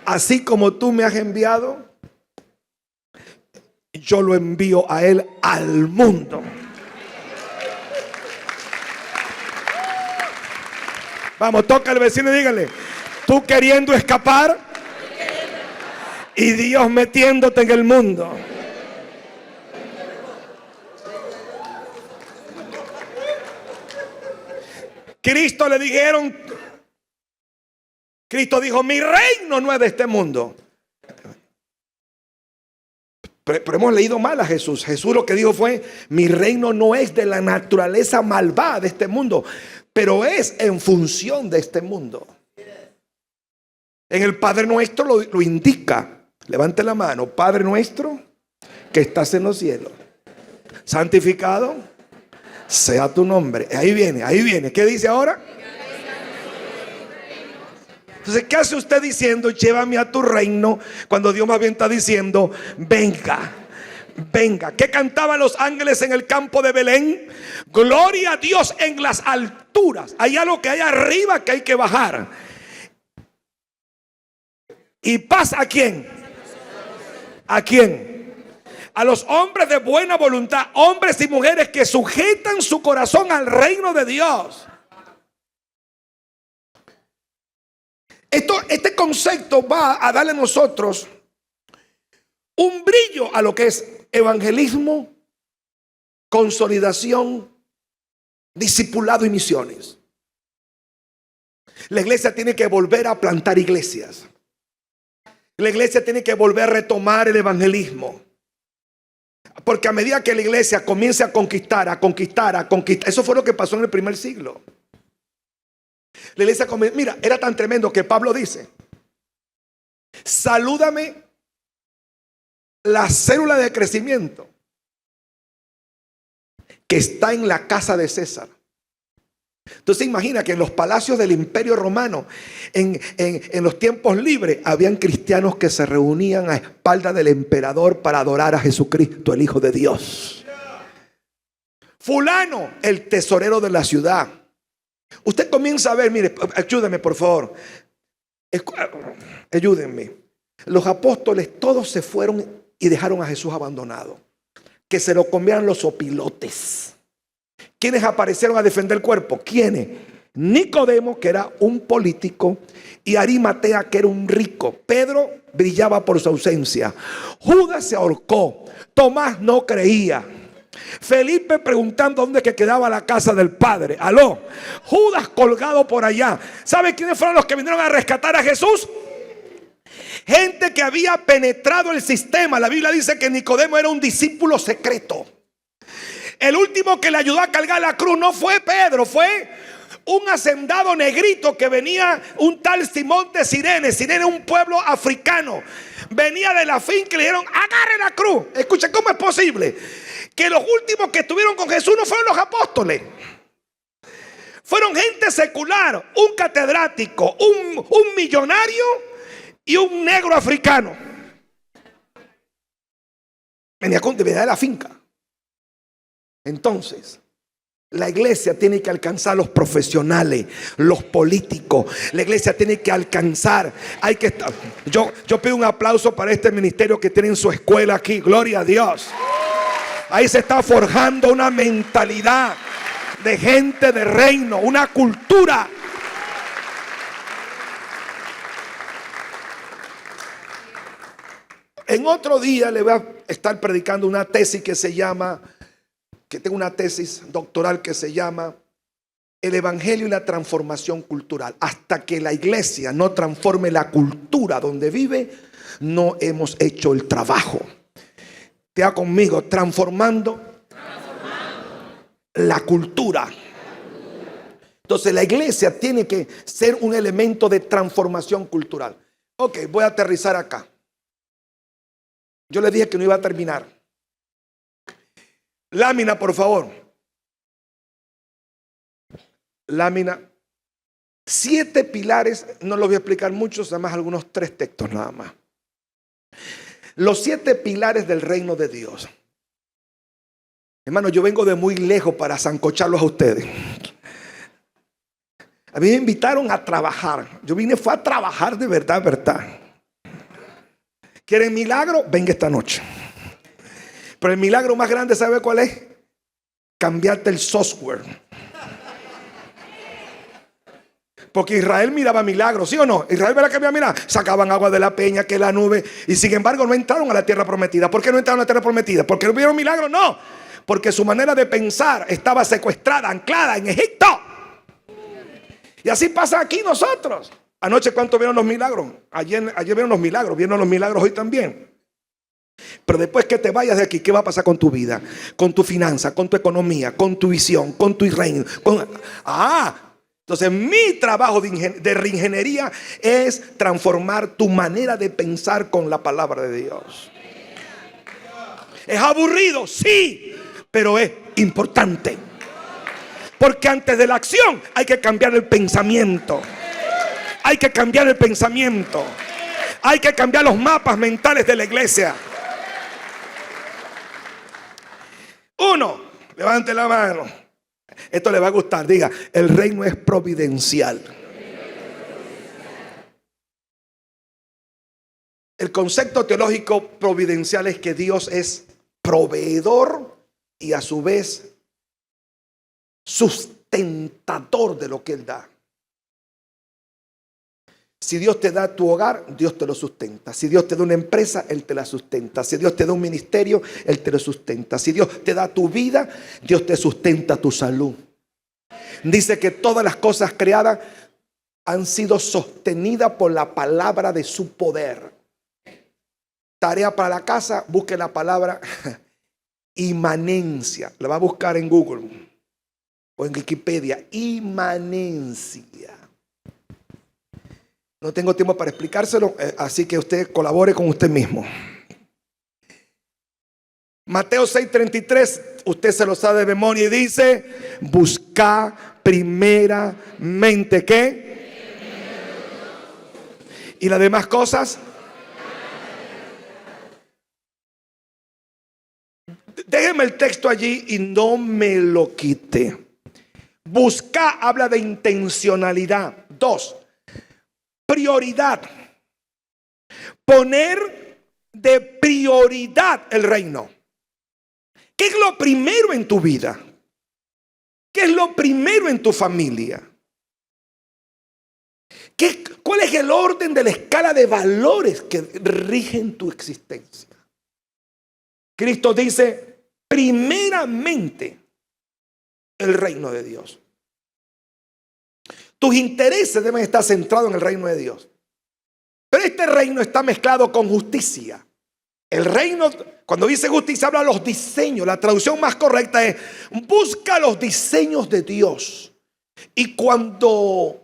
Así como tú me has enviado, yo lo envío a él al mundo. Vamos, toca al vecino y dígale: tú queriendo escapar y Dios metiéndote en el mundo. Cristo le dijeron, Cristo dijo: mi reino no es de este mundo. Pero hemos leído mal a Jesús. Jesús lo que dijo fue: mi reino no es de la naturaleza malvada de este mundo, pero es en función de este mundo. En el Padre Nuestro lo indica. Levante la mano. Padre nuestro que estás en los cielos, santificado sea tu nombre. Ahí viene, ahí viene. ¿Qué dice ahora? Entonces, ¿qué hace usted diciendo llévame a tu reino cuando Dios más bien está diciendo venga? Venga. ¿Qué cantaban los ángeles en el campo de Belén? Gloria a Dios en las alturas. Hay algo que hay arriba que hay que bajar. ¿Y paz a quién? ¿A quién? A los hombres de buena voluntad, hombres y mujeres que sujetan su corazón al reino de Dios. Este concepto va a darle a nosotros un brillo a lo que es evangelismo, consolidación, discipulado y misiones. La iglesia tiene que volver a plantar iglesias. La iglesia tiene que volver a retomar el evangelismo. Porque a medida que la iglesia comience a conquistar, eso fue lo que pasó en el primer siglo. La iglesia, mira, era tan tremendo que Pablo dice: salúdame la célula de crecimiento que está en la casa de César. Entonces imagina que en los palacios del Imperio Romano, en los tiempos libres, habían cristianos que se reunían a espaldas del emperador para adorar a Jesucristo, el Hijo de Dios. Fulano, el tesorero de la ciudad. Usted comienza a ver, mire, ayúdenme por favor, ayúdenme. Los apóstoles todos se fueron y dejaron a Jesús abandonado, que se lo comieran los opilotes. ¿Quiénes aparecieron a defender el cuerpo? ¿Quiénes? Nicodemo, que era un político, y Arimatea, que era un rico. Pedro brillaba por su ausencia. Judas se ahorcó. Tomás no creía. Felipe preguntando dónde que quedaba la casa del Padre. Aló. Judas colgado por allá. ¿Sabe quiénes fueron los que vinieron a rescatar a Jesús? Gente que había penetrado el sistema. La Biblia dice que Nicodemo era un discípulo secreto. El último que le ayudó a cargar la cruz no fue Pedro, fue un hacendado negrito que venía, un tal Simón de Cirene. Cirene es un pueblo africano. Venía de la finca y le dijeron: agarre la cruz. Escuchen, ¿cómo es posible que los últimos que estuvieron con Jesús no fueron los apóstoles? Fueron gente secular, un catedrático, un millonario y un negro africano. Venía de la finca. Entonces, la iglesia tiene que alcanzar a los profesionales, los políticos. La iglesia tiene que alcanzar. Yo pido un aplauso para este ministerio que tiene en su escuela aquí. Gloria a Dios. Ahí se está forjando una mentalidad de gente de reino, una cultura. En otro día le voy a estar predicando una tesis que tengo una tesis doctoral que se llama El Evangelio y la transformación cultural. Hasta que la iglesia no transforme la cultura donde vive, no hemos hecho el trabajo. Te conmigo, transformando la cultura. Entonces la iglesia tiene que ser un elemento de transformación cultural. Ok, voy a aterrizar acá. Yo le dije que no iba a terminar. Lámina, por favor. Lámina. 7 pilares, no los voy a explicar muchos, además algunos 3 textos nada más. Los 7 pilares del reino de Dios. Hermano, yo vengo de muy lejos para sancocharlos a ustedes. A mí me invitaron a trabajar. Fue a trabajar de verdad, verdad. ¿Quieren milagro? Venga esta noche. Pero el milagro más grande, ¿sabe cuál es? Cambiarte el software. Porque Israel miraba milagros, ¿sí o no? Israel verá que mira, sacaban agua de la peña, que la nube, y sin embargo no entraron a la tierra prometida. ¿Por qué no entraron a la tierra prometida? ¿Porque no vieron milagros? No, porque su manera de pensar estaba secuestrada, anclada en Egipto. Y así pasa aquí nosotros. Anoche, ¿cuánto vieron los milagros? Ayer vieron los milagros hoy también. Pero después que te vayas de aquí, ¿qué va a pasar con tu vida? Con tu finanza, con tu economía, con tu visión, con tu reino. Entonces mi trabajo de reingeniería es transformar tu manera de pensar con la palabra de Dios. ¿Es aburrido? Sí, pero es importante. Porque antes de la acción hay que cambiar el pensamiento. Hay que cambiar el pensamiento. Hay que cambiar los mapas mentales de la iglesia. 1, levante la mano. Esto le va a gustar, diga, el reino es providencial. El concepto teológico providencial es que Dios es proveedor y a su vez sustentador de lo que Él da. Si Dios te da tu hogar, Dios te lo sustenta. Si Dios te da una empresa, Él te la sustenta. Si Dios te da un ministerio, Él te lo sustenta. Si Dios te da tu vida, Dios te sustenta tu salud. Dice que todas las cosas creadas han sido sostenidas por la palabra de su poder. Tarea para la casa, busque la palabra inmanencia. La va a buscar en Google o en Wikipedia. Inmanencia. No tengo tiempo para explicárselo, así que usted colabore con usted mismo. Mateo 6:33, usted se lo sabe de memoria y dice: busca primeramente ¿qué? Y las demás cosas. Déjeme el texto allí y no me lo quite. Buscar habla de intencionalidad. 2. Prioridad. Poner de prioridad el reino. ¿Qué es lo primero en tu vida? ¿Qué es lo primero en tu familia? ¿Cuál es el orden de la escala de valores que rigen tu existencia? Cristo dice, primeramente, el reino de Dios. Tus intereses deben estar centrados en el reino de Dios. Pero este reino está mezclado con justicia. El reino, cuando dice justicia, habla de los diseños. La traducción más correcta es: busca los diseños de Dios. Y cuando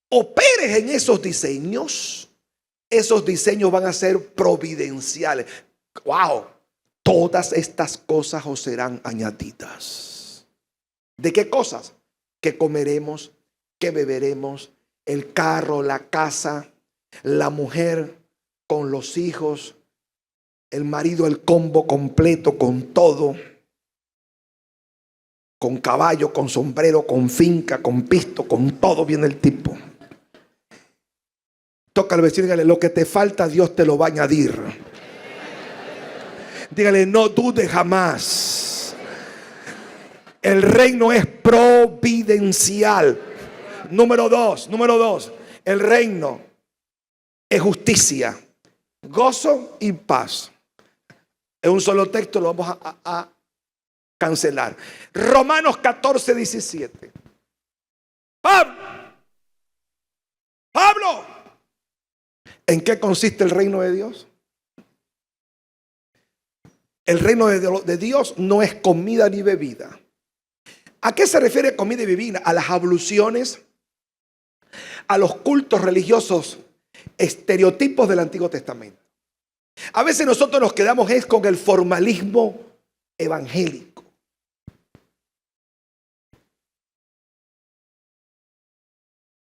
operes en esos diseños van a ser providenciales. ¡Wow! Todas estas cosas os serán añadidas. ¿De qué cosas? Que comeremos, que beberemos, el carro, la casa, la mujer con los hijos, el marido, el combo completo con todo, con caballo, con sombrero, con finca, con pisto, con todo viene el tipo. Toca al vecino y dígale: lo que te falta Dios te lo va a añadir. Dígale: no dudes jamás. El reino es providencial. Número dos, el reino es justicia, gozo y paz. En un solo texto lo vamos a cancelar. Romanos 14:17. Pablo, ¿en qué consiste el reino de Dios? El reino de Dios no es comida ni bebida. ¿A qué se refiere comida y bebida? A las abluciones, a los cultos religiosos, estereotipos del Antiguo Testamento. A veces nosotros nos quedamos con el formalismo evangélico.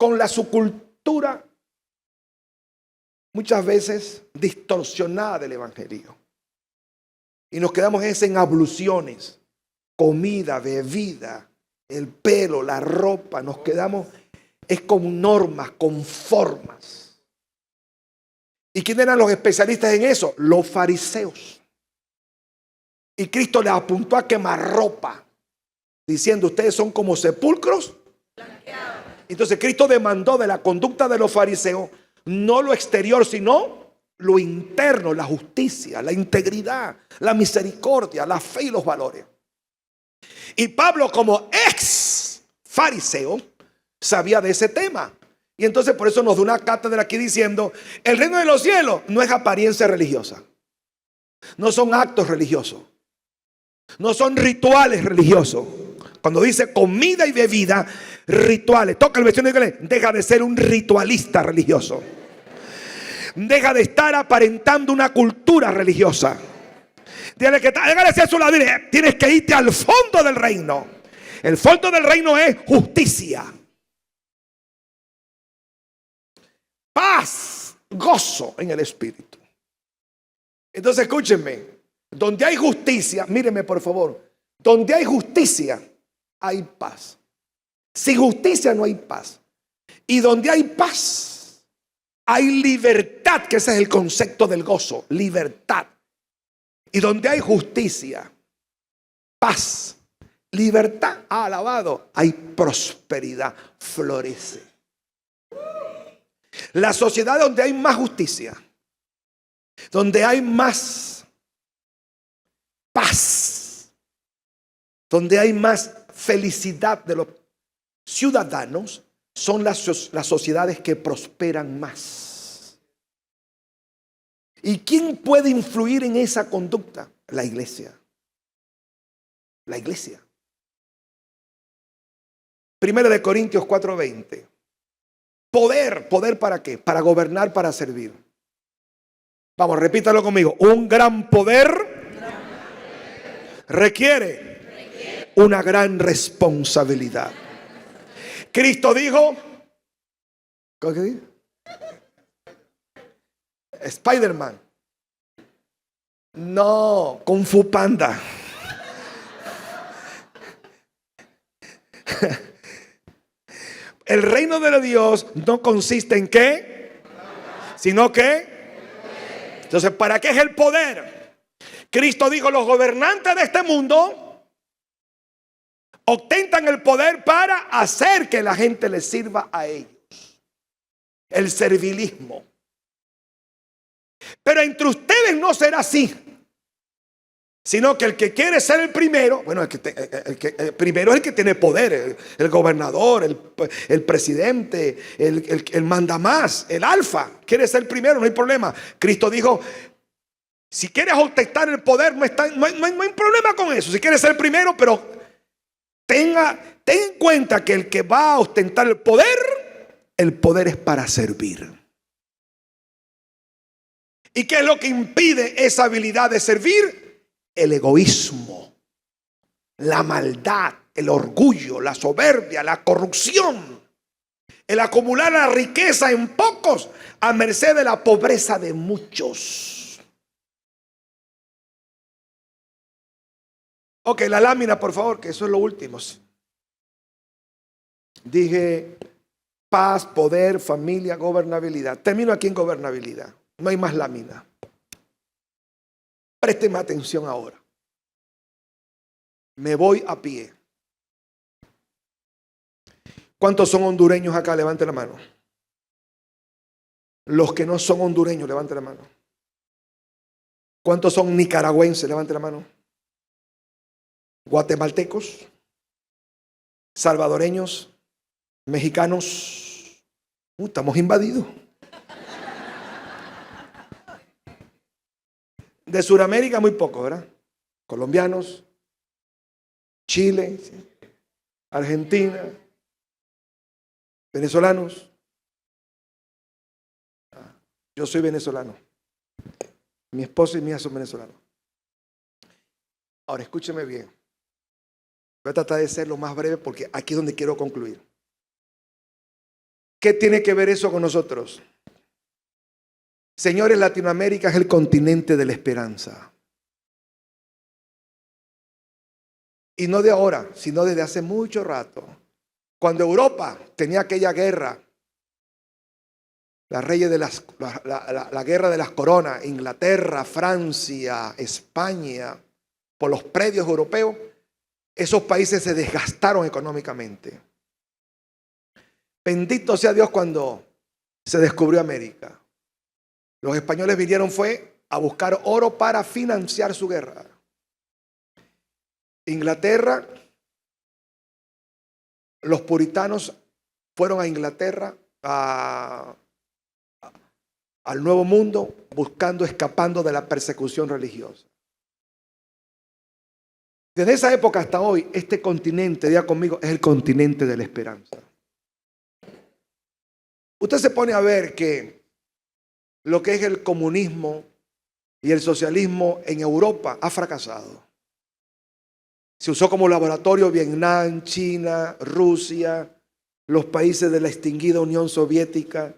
con la subcultura muchas veces distorsionada del evangelio. Y nos quedamos en abluciones, comida, bebida, el pelo, la ropa. Nos quedamos con normas, con formas. ¿Y quién eran los especialistas en eso? Los fariseos. Y Cristo les apuntó a quemar ropa, diciendo: ustedes son como sepulcros blanqueados. Entonces Cristo demandó de la conducta de los fariseos no lo exterior, sino lo interno, la justicia, la integridad, la misericordia, la fe y los valores. Y Pablo, como ex fariseo, sabía de ese tema. Y entonces por eso nos da una cátedra aquí diciendo: el reino de los cielos no es apariencia religiosa, no son actos religiosos, no son rituales religiosos. Cuando dice comida y bebida, rituales, toca el vecino y dígale: deja de ser un ritualista religioso, deja de estar aparentando una cultura religiosa. Dígale que a su lado, dile: tienes que irte al fondo del reino. El fondo del reino es justicia, paz, gozo en el espíritu. Entonces escúchenme, donde hay justicia, mírenme por favor, donde hay justicia hay paz. Sin justicia no hay paz. Y donde hay paz hay libertad, que ese es el concepto del gozo, libertad. Y donde hay justicia, paz, libertad, alabado, hay prosperidad, florece. La sociedad donde hay más justicia, donde hay más paz, donde hay más felicidad de los ciudadanos, son las sociedades que prosperan más. ¿Y quién puede influir en esa conducta? La iglesia. La iglesia. Primera de Corintios 4:20. Poder, ¿poder para qué? Para gobernar, para servir. Vamos, repítalo conmigo. Un gran poder requiere una gran responsabilidad. Cristo dijo, ¿cómo que dijo? Spider-Man. No, Kung Fu Panda. El reino de Dios no consiste en qué, sino que. Entonces, ¿para qué es el poder? Cristo dijo: los gobernantes de este mundo ostentan el poder para hacer que la gente les sirva a ellos. El servilismo. Pero entre ustedes no será así, sino que el que quiere ser el primero, bueno, el primero es el que tiene poder, el gobernador, el presidente, el mandamás, el alfa, quiere ser el primero, no hay problema. Cristo dijo: si quieres ostentar el poder, no hay problema con eso. Si quieres ser el primero, pero ten en cuenta que el que va a ostentar el poder es para servir. ¿Y qué es lo que impide esa habilidad de servir? El egoísmo, la maldad, el orgullo, la soberbia, la corrupción, el acumular la riqueza en pocos a merced de la pobreza de muchos. Ok, la lámina, por favor, que eso es lo último. Dije paz, poder, familia, gobernabilidad. Termino aquí en gobernabilidad. No hay más lámina. Présteme atención ahora. Me voy a pie. ¿Cuántos son hondureños acá? Levante la mano. Los que no son hondureños, levante la mano. ¿Cuántos son nicaragüenses? Levante la mano. Guatemaltecos, salvadoreños, mexicanos. Estamos invadidos. De Sudamérica muy poco, ¿verdad? Colombianos, Chile, Argentina, venezolanos. Yo soy venezolano. Mi esposa y mi hija son venezolanos. Ahora escúcheme bien. Voy a tratar de ser lo más breve porque aquí es donde quiero concluir. ¿Qué tiene que ver eso con nosotros? Señores, Latinoamérica es el continente de la esperanza. Y no de ahora, sino desde hace mucho rato. Cuando Europa tenía aquella guerra, la guerra de las coronas, Inglaterra, Francia, España, por los predios europeos, esos países se desgastaron económicamente. Bendito sea Dios cuando se descubrió América. Los españoles vinieron fue a buscar oro para financiar su guerra. Inglaterra, los puritanos fueron a Inglaterra, al Nuevo Mundo, escapando de la persecución religiosa. Desde esa época hasta hoy, este continente, diga conmigo, es el continente de la esperanza. Usted se pone a ver que lo que es el comunismo y el socialismo en Europa ha fracasado. Se usó como laboratorio Vietnam, China, Rusia, los países de la extinguida Unión Soviética.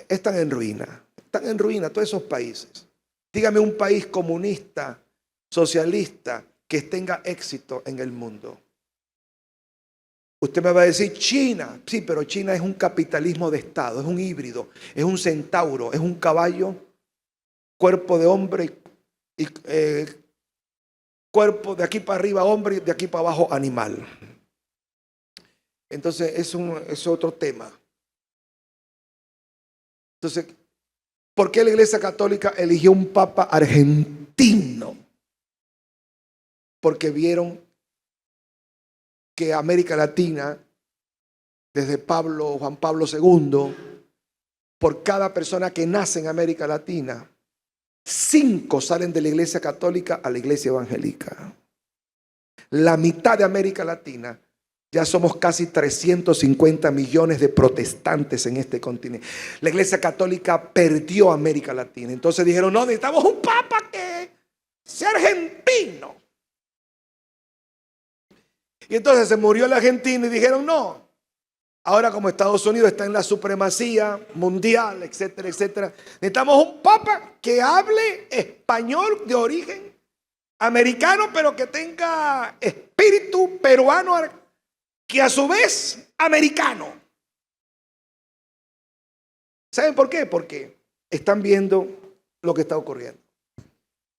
Están en ruina todos esos países. Dígame un país comunista, socialista, que tenga éxito en el mundo. Usted me va a decir China. Sí, pero China es un capitalismo de Estado, es un híbrido, es un centauro, es un caballo, cuerpo de hombre y cuerpo de aquí para arriba hombre y de aquí para abajo animal. Entonces es otro tema. Entonces, ¿por qué la Iglesia Católica eligió un papa argentino? Porque vieron que América Latina, desde Juan Pablo II, por cada persona que nace en América Latina, 5 salen de la Iglesia Católica a la Iglesia Evangélica. La mitad de América Latina, ya somos casi 350 millones de protestantes en este continente. La Iglesia Católica perdió América Latina. Entonces dijeron, no, necesitamos un papa que sea argentino. Y entonces se murió el argentino y dijeron, no. Ahora como Estados Unidos está en la supremacía mundial, etcétera, etcétera, necesitamos un papa que hable español de origen americano, pero que tenga espíritu peruano, que a su vez americano. ¿Saben por qué? Porque están viendo lo que está ocurriendo.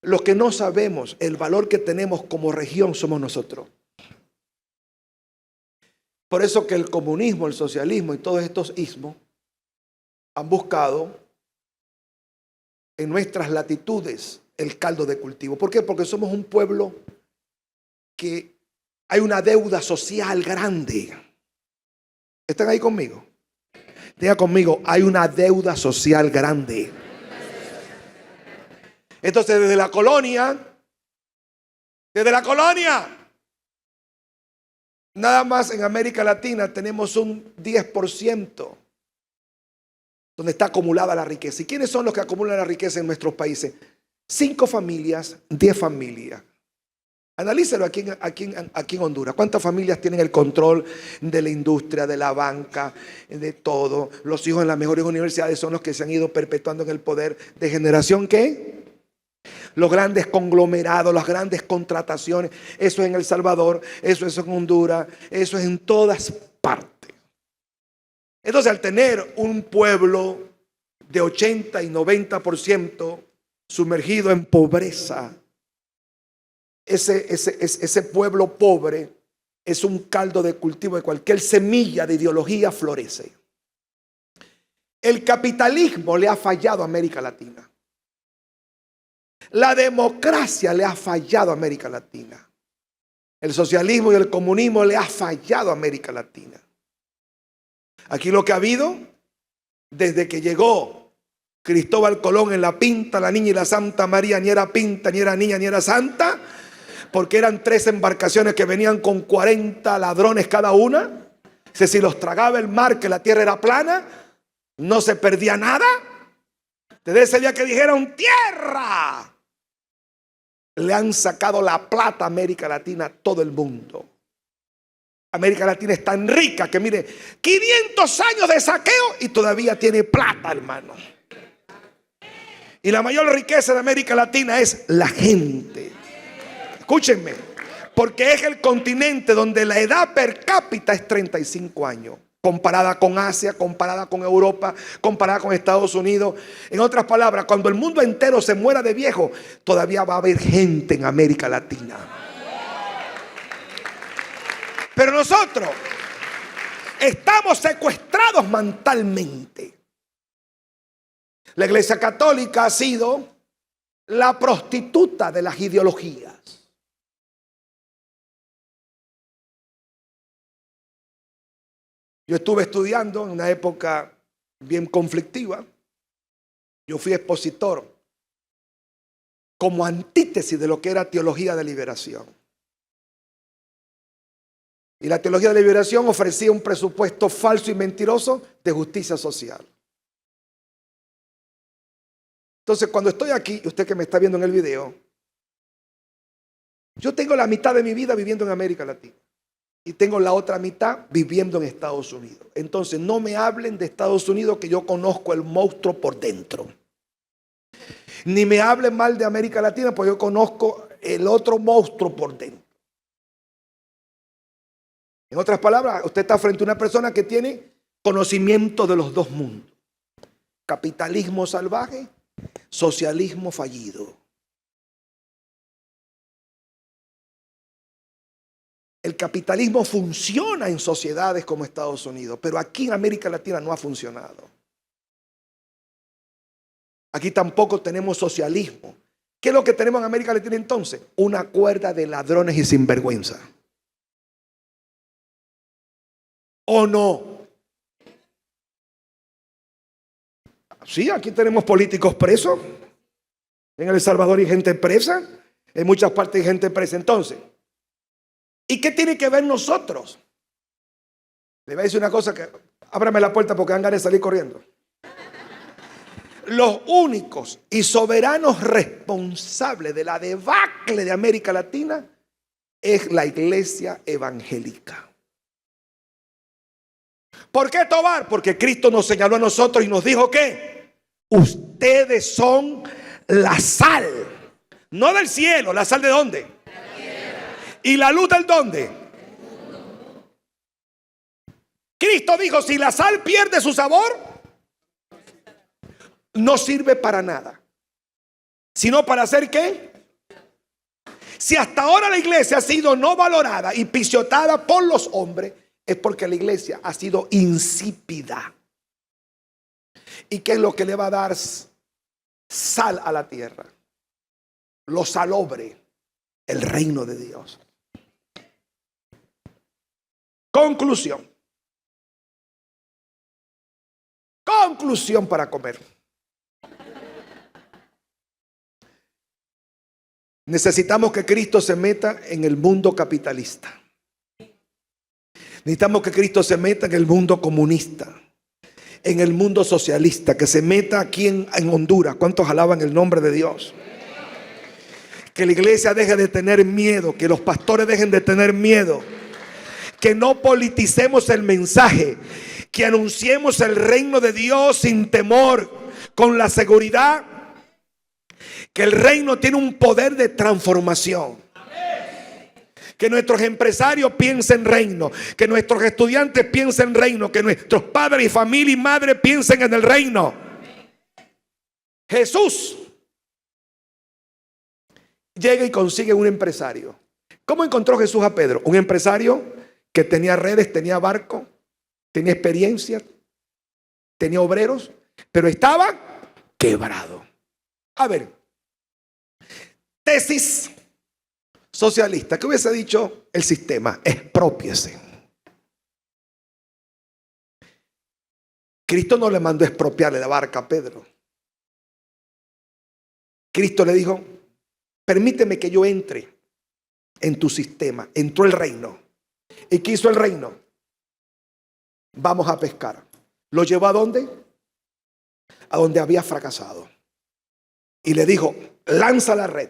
Los que no sabemos el valor que tenemos como región somos nosotros. Por eso que el comunismo, el socialismo y todos estos ismos han buscado en nuestras latitudes el caldo de cultivo. ¿Por qué? Porque somos un pueblo que hay una deuda social grande. ¿Están ahí conmigo? Diga conmigo, hay una deuda social grande. Entonces desde la colonia, nada más en América Latina tenemos un 10% donde está acumulada la riqueza. ¿Y quiénes son los que acumulan la riqueza en nuestros países? 5 familias, 10 familias. Analícelo aquí en Honduras. ¿Cuántas familias tienen el control de la industria, de la banca, de todo? Los hijos en las mejores universidades son los que se han ido perpetuando en el poder de generación, ¿qué? Los grandes conglomerados, las grandes contrataciones. Eso es en El Salvador, eso es en Honduras, eso es en todas partes. Entonces, al tener un pueblo de 80 y 90% sumergido en pobreza, ese pueblo pobre es un caldo de cultivo de cualquier semilla de ideología florece. El capitalismo le ha fallado a América Latina. La democracia le ha fallado a América Latina. El socialismo y el comunismo le ha fallado a América Latina. Aquí lo que ha habido, desde que llegó Cristóbal Colón en la Pinta, la Niña y la Santa María, ni era pinta, ni era niña, ni era santa, porque eran 3 embarcaciones que venían con 40 ladrones cada una. Si los tragaba el mar, que la tierra era plana, no se perdía nada. Desde ese día que dijeron tierra, le han sacado la plata a América Latina a todo el mundo. América Latina es tan rica que mire, 500 años de saqueo y todavía tiene plata, hermano. Y la mayor riqueza de América Latina es la gente. Escúchenme, porque es el continente donde la edad per cápita es 35 años. Comparada con Asia, comparada con Europa, comparada con Estados Unidos. En otras palabras, cuando el mundo entero se muera de viejo, todavía va a haber gente en América Latina. Pero nosotros estamos secuestrados mentalmente. La Iglesia Católica ha sido la prostituta de las ideologías. Yo estuve estudiando en una época bien conflictiva. Yo fui expositor como antítesis de lo que era teología de liberación. Y la teología de liberación ofrecía un presupuesto falso y mentiroso de justicia social. Entonces, cuando estoy aquí, usted que me está viendo en el video, yo tengo la mitad de mi vida viviendo en América Latina. Y tengo la otra mitad viviendo en Estados Unidos. Entonces no me hablen de Estados Unidos, que yo conozco el monstruo por dentro. Ni me hablen mal de América Latina, porque yo conozco el otro monstruo por dentro. En otras palabras, usted está frente a una persona que tiene conocimiento de los dos mundos. Capitalismo salvaje, socialismo fallido. El capitalismo funciona en sociedades como Estados Unidos, pero aquí en América Latina no ha funcionado. Aquí tampoco tenemos socialismo. ¿Qué es lo que tenemos en América Latina entonces? Una cuerda de ladrones y sinvergüenza. ¿O no? Sí, aquí tenemos políticos presos. En El Salvador hay gente presa. En muchas partes hay gente presa. Entonces, ¿y qué tiene que ver nosotros? Le voy a decir una cosa, que ábrame la puerta porque dan ganas de salir corriendo. Los únicos y soberanos responsables de la debacle de América Latina es la iglesia evangélica. ¿Por qué, Tobar? Porque Cristo nos señaló a nosotros y nos dijo que ustedes son la sal, no del cielo. ¿La sal de dónde? ¿Y la luz del dónde? Cristo dijo, si la sal pierde su sabor, no sirve para nada. Sino para hacer ¿qué? Si hasta ahora la iglesia ha sido no valorada y pisoteada por los hombres, es porque la iglesia ha sido insípida. ¿Y qué es lo que le va a dar sal a la tierra? Lo salobre, el reino de Dios. Conclusión. Conclusión para comer. Necesitamos que Cristo se meta en el mundo capitalista. Necesitamos que Cristo se meta en el mundo comunista, en el mundo socialista, que se meta aquí en Honduras. ¿Cuántos alaban el nombre de Dios? Que la iglesia deje de tener miedo, que los pastores dejen de tener miedo, que no politicemos el mensaje, que anunciemos el reino de Dios sin temor, con la seguridad que el reino tiene un poder de transformación. Que nuestros empresarios piensen en reino, que nuestros estudiantes piensen en reino, que nuestros padres y familia y madre piensen en el reino. Jesús llega y consigue un empresario. ¿Cómo encontró Jesús a Pedro? Un empresario que tenía redes, tenía barco, tenía experiencia, tenía obreros, pero estaba quebrado. A ver, tesis socialista. ¿Qué hubiese dicho el sistema? Exprópiese. Cristo no le mandó a expropiarle la barca a Pedro. Cristo le dijo, permíteme que yo entre en tu sistema. Entró el reino. ¿Y qué hizo el reino? Vamos a pescar. ¿Lo llevó a dónde? A donde había fracasado. Y le dijo, lanza la red.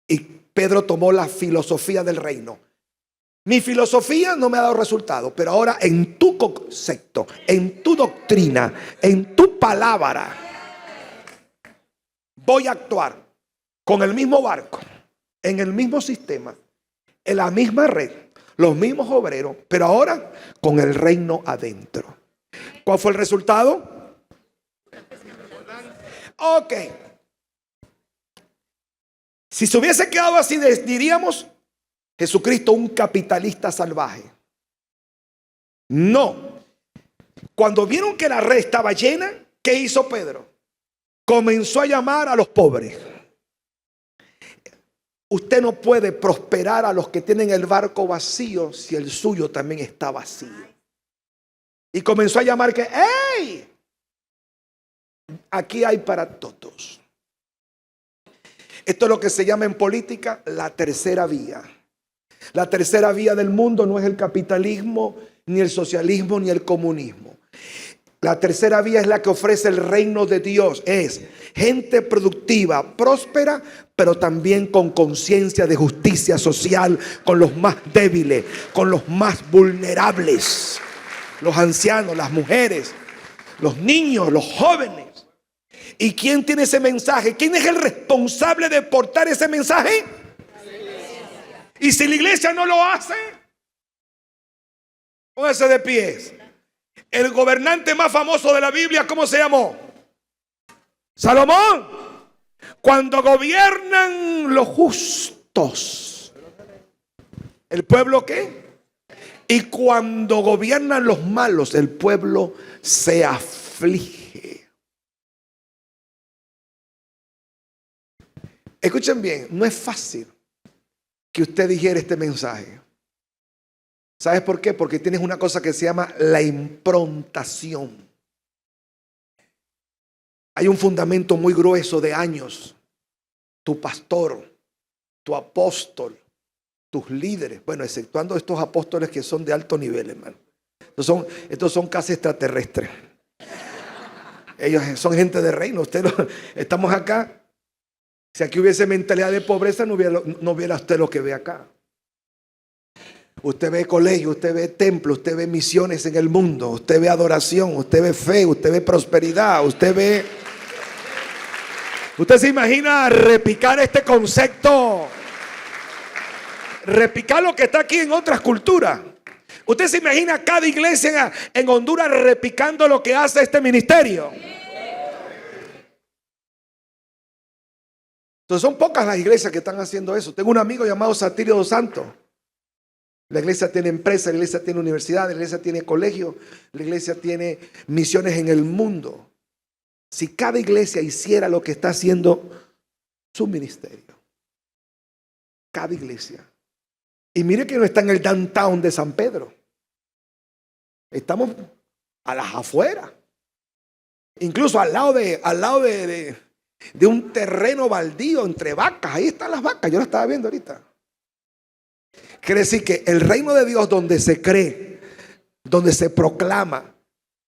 Y Pedro tomó la filosofía del reino. Mi filosofía no me ha dado resultado, pero ahora en tu concepto, en tu doctrina, en tu palabra, voy a actuar con el mismo barco, en el mismo sistema, en la misma red, los mismos obreros, pero ahora con el reino adentro. ¿Cuál fue el resultado? Ok. Si se hubiese quedado así, diríamos Jesucristo un capitalista salvaje. No. Cuando vieron que la red estaba llena, ¿qué hizo Pedro? Comenzó a llamar a los pobres. Usted no puede prosperar a los que tienen el barco vacío si el suyo también está vacío. Y comenzó a llamar que, ¡hey! Aquí hay para todos. Esto es lo que se llama en política la tercera vía. La tercera vía del mundo no es el capitalismo, ni el socialismo, ni el comunismo. La tercera vía es la que ofrece el reino de Dios. Es gente productiva, próspera, pero también con conciencia de justicia social, con los más débiles, con los más vulnerables, los ancianos, las mujeres, los niños, los jóvenes. ¿Y quién tiene ese mensaje? ¿Quién es el responsable de portar ese mensaje? Y si la iglesia no lo hace, póngase de pies. El gobernante más famoso de la Biblia, ¿cómo se llamó? Salomón. Cuando gobiernan los justos, ¿el pueblo qué? Y cuando gobiernan los malos, el pueblo se aflige. Escuchen bien, no es fácil que usted dijera este mensaje. ¿Sabes por qué? Porque tienes una cosa que se llama la improntación. Hay un fundamento muy grueso de años. Tu pastor, tu apóstol, tus líderes, bueno, exceptuando estos apóstoles que son de alto nivel, hermano. Estos son casi extraterrestres. Ellos son gente de reino. Estamos acá. Si aquí hubiese mentalidad de pobreza, no hubiera usted lo que ve acá. Usted ve colegio, usted ve templo, usted ve misiones en el mundo, usted ve adoración, usted ve fe, usted ve prosperidad, usted se imagina repicar este concepto, repicar lo que está aquí en otras culturas. Usted se imagina cada iglesia en Honduras repicando lo que hace este ministerio. Entonces son pocas las iglesias que están haciendo eso. Tengo un amigo llamado Satirio dos Santos. La iglesia tiene empresa, la iglesia tiene universidad, la iglesia tiene colegio, la iglesia tiene misiones en el mundo. Si cada iglesia hiciera lo que está haciendo su ministerio, cada iglesia. Y mire que no está en el downtown de San Pedro. Estamos a las afueras. Incluso al lado de un terreno baldío entre vacas. Ahí están las vacas, yo las estaba viendo ahorita. Quiere decir que el reino de Dios, donde se cree, donde se proclama.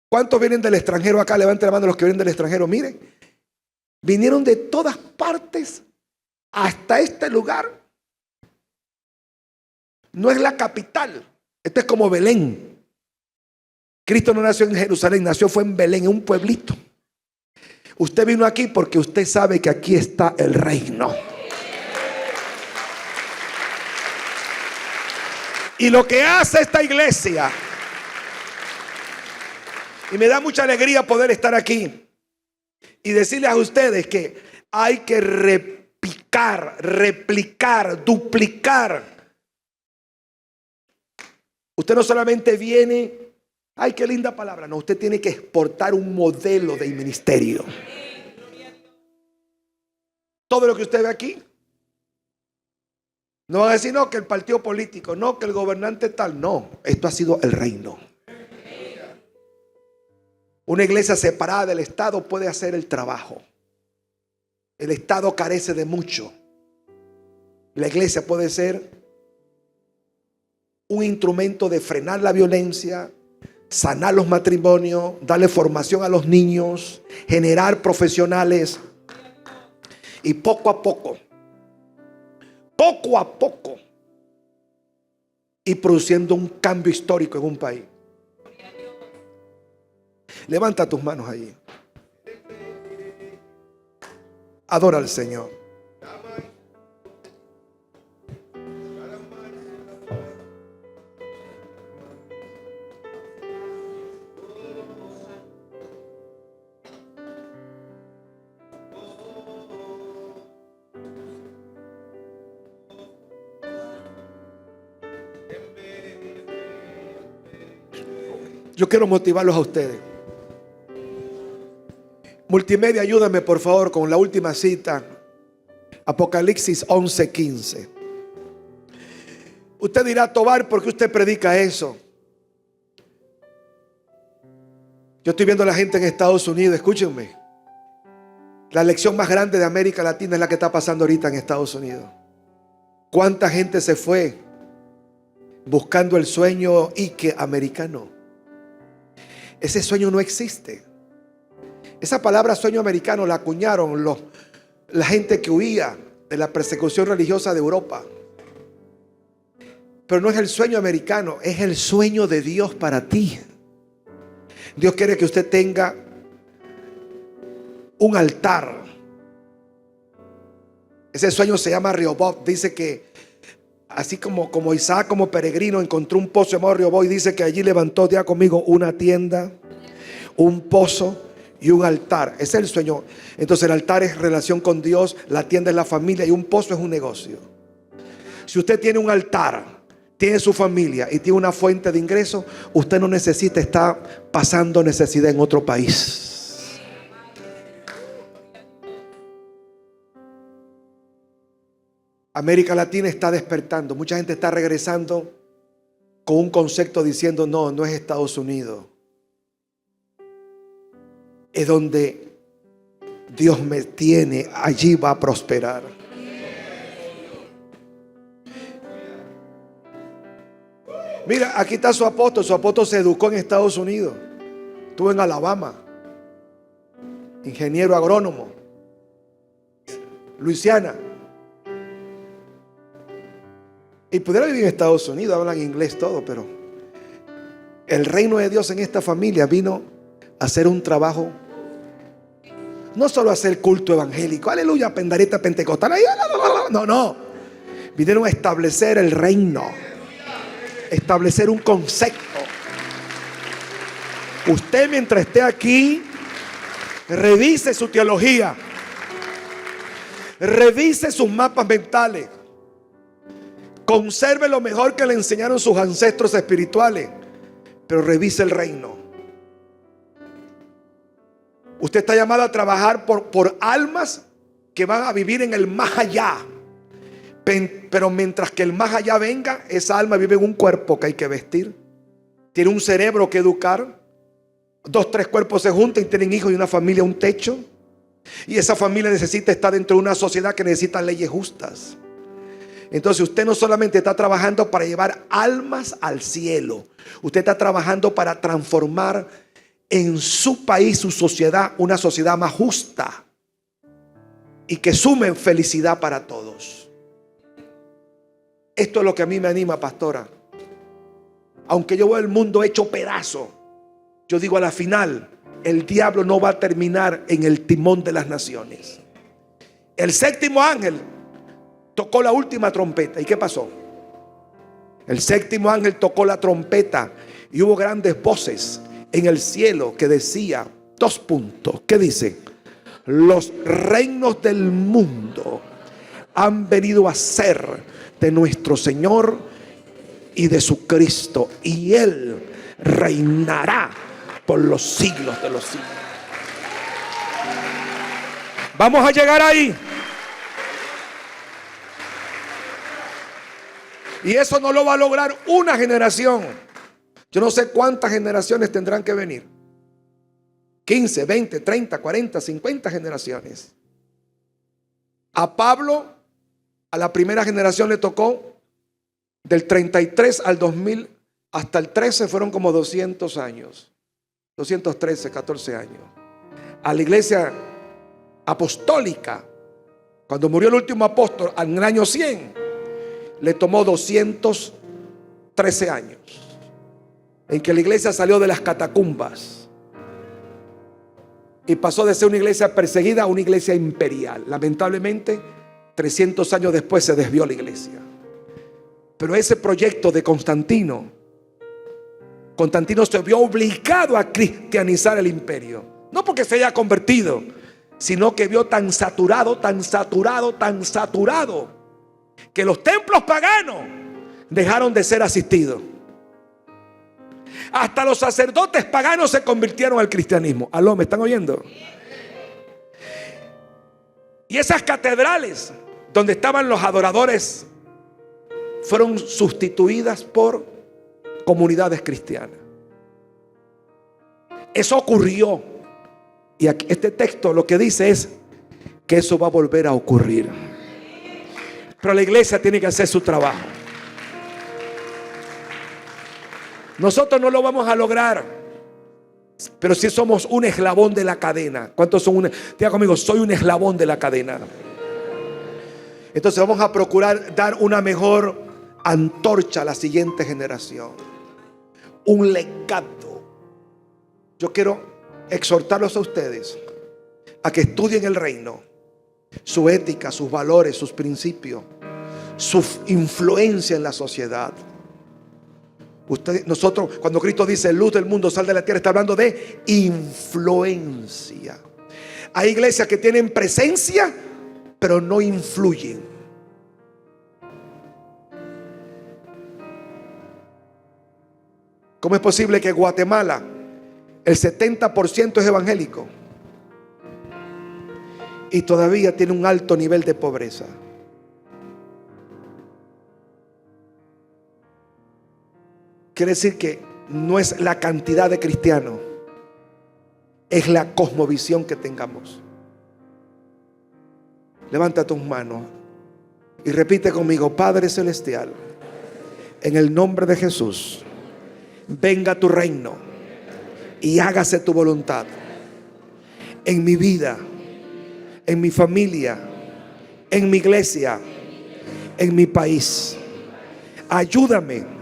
¿Cuántos vienen del extranjero acá? Levanten la mano los que vienen del extranjero. Miren, vinieron de todas partes hasta este lugar. No es la capital. Esto es como Belén. Cristo no nació en Jerusalén, fue en Belén, en un pueblito. Usted vino aquí porque usted sabe que aquí está el reino. Y lo que hace esta iglesia, y me da mucha alegría poder estar aquí y decirles a ustedes que hay que replicar, duplicar. Usted no solamente viene, ay, qué linda palabra, no, usted tiene que exportar un modelo de ministerio. Todo lo que usted ve aquí, no va a decir no, que el partido político, no, que el gobernante tal, no, esto ha sido el reino. Una iglesia separada del Estado puede hacer el trabajo. El Estado carece de mucho. La iglesia puede ser un instrumento de frenar la violencia, sanar los matrimonios, darle formación a los niños, generar profesionales. Y poco a poco, y produciendo un cambio histórico en un país. Levanta tus manos allí. Adora al Señor. Yo quiero motivarlos a ustedes. Multimedia, ayúdame por favor con la última cita. Apocalipsis 11:15. Usted dirá: Tobar, ¿por qué usted predica eso? Yo estoy viendo a la gente en Estados Unidos. Escúchenme. La lección más grande de América Latina es la que está pasando ahorita en Estados Unidos. ¿Cuánta gente se fue buscando el sueño Ike americano? Ese sueño no existe. Esa palabra sueño americano la acuñaron la gente que huía de la persecución religiosa de Europa. Pero no es el sueño americano, es el sueño de Dios para ti. Dios quiere que usted tenga un altar. Ese sueño se llama Rehoboth. Dice que así como Isaac como peregrino encontró un pozo llamado Rehoboth, y dice que allí levantó, diga conmigo, una tienda, un pozo y un altar. Ese es el sueño. Entonces el altar es relación con Dios, la tienda es la familia y un pozo es un negocio. Si usted tiene un altar, tiene su familia y tiene una fuente de ingreso, usted no necesita estar pasando necesidad en otro país. América Latina está despertando. Mucha gente está regresando con un concepto diciendo: no, no es Estados Unidos. Es donde Dios me tiene, allí va a prosperar. Mira, aquí está su apóstol. Su apóstol se educó en Estados Unidos. Estuvo en Alabama. Ingeniero agrónomo. Luisiana. Y pudiera vivir en Estados Unidos, hablan inglés todo, pero el reino de Dios en esta familia vino a hacer un trabajo, no solo a hacer culto evangélico, aleluya, pendarita pentecostal, no, vinieron a establecer el reino, establecer un concepto. Usted, mientras esté aquí, revise su teología, revise sus mapas mentales. Conserve lo mejor que le enseñaron sus ancestros espirituales, pero revise el reino. Usted está llamado a trabajar por almas que van a vivir en el más allá. Pero mientras que el más allá venga, esa alma vive en un cuerpo que hay que vestir. Tiene un cerebro que educar. 2, 3 cuerpos se juntan y tienen hijos y una familia, un techo. Y esa familia necesita estar dentro de una sociedad que necesita leyes justas. Entonces usted no solamente está trabajando para llevar almas al cielo, usted está trabajando para transformar en su país, su sociedad, una sociedad más justa y que sume felicidad para todos. Esto es lo que a mí me anima, pastora. Aunque yo veo el mundo hecho pedazo, yo digo, a la final el diablo no va a terminar en el timón de las naciones. El 7º ángel tocó la última trompeta. ¿Y qué pasó? El 7º ángel tocó la trompeta y hubo grandes voces en el cielo que decía 2 puntos. ¿Qué dice? Los reinos del mundo han venido a ser de nuestro Señor y de su Cristo, y Él reinará por los siglos de los siglos. Vamos a llegar ahí. Y eso no lo va a lograr una generación. Yo no sé cuántas generaciones tendrán que venir. 15, 20, 30, 40, 50 generaciones. A Pablo, a la primera generación le tocó del 33 al 2000 hasta el 13, fueron como 200 años. 213, 14 años. A la iglesia apostólica, cuando murió el último apóstol, en el año 100, le tomó 200 13 años, en que la iglesia salió de las catacumbas y pasó de ser una iglesia perseguida a una iglesia imperial. Lamentablemente, 300 años después se desvió la iglesia. Pero ese proyecto de Constantino se vio obligado a cristianizar el imperio. No porque se haya convertido, sino que vio tan saturado, que los templos paganos dejaron de ser asistidos. Hasta los sacerdotes paganos se convirtieron al cristianismo. ¿Aló, me están oyendo? Y esas catedrales donde estaban los adoradores fueron sustituidas por comunidades cristianas. Eso ocurrió. Y aquí, este texto lo que dice es que eso va a volver a ocurrir. Pero la iglesia tiene que hacer su trabajo. Nosotros no lo vamos a lograr, pero sí somos un eslabón de la cadena. ¿Cuántos son un? Diga conmigo, soy un eslabón de la cadena. Entonces vamos a procurar dar una mejor antorcha a la siguiente generación. Un legado. Yo quiero exhortarlos a ustedes a que estudien el reino, su ética, sus valores, sus principios, su influencia en la sociedad. Nosotros, cuando Cristo dice luz del mundo, sal de la tierra, está hablando de influencia. Hay iglesias que tienen presencia, pero no influyen. ¿Cómo es posible que Guatemala el 70% es evangélico y todavía tiene un alto nivel de pobreza? Quiere decir que no es la cantidad de cristianos, es la cosmovisión que tengamos. Levanta tus manos y repite conmigo: Padre Celestial, en el nombre de Jesús, venga tu reino y hágase tu voluntad en mi vida, en mi familia, en mi iglesia, en mi país. Ayúdame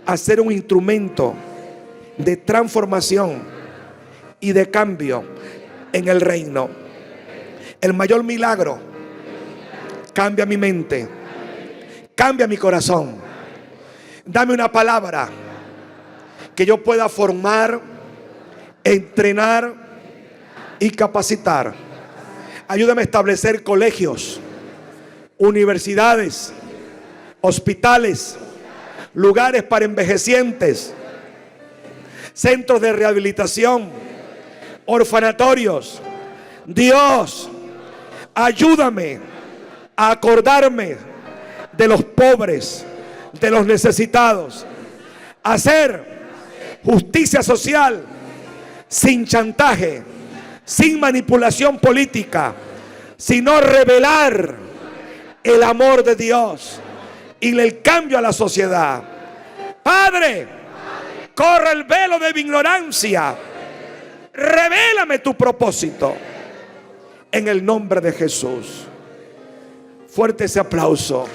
a ser un instrumento de transformación y de cambio en el reino. El mayor milagro: cambia mi mente, cambia mi corazón. Dame una palabra que yo pueda formar, entrenar y capacitar. Ayúdame a establecer colegios, universidades, hospitales, lugares para envejecientes, centros de rehabilitación, orfanatorios. Dios, ayúdame a acordarme de los pobres, de los necesitados, a hacer justicia social sin chantaje, sin manipulación política, sino revelar el amor de Dios y el cambio a la sociedad. Padre, corre el velo de mi ignorancia, revélame tu propósito en el nombre de Jesús. Fuerte ese aplauso.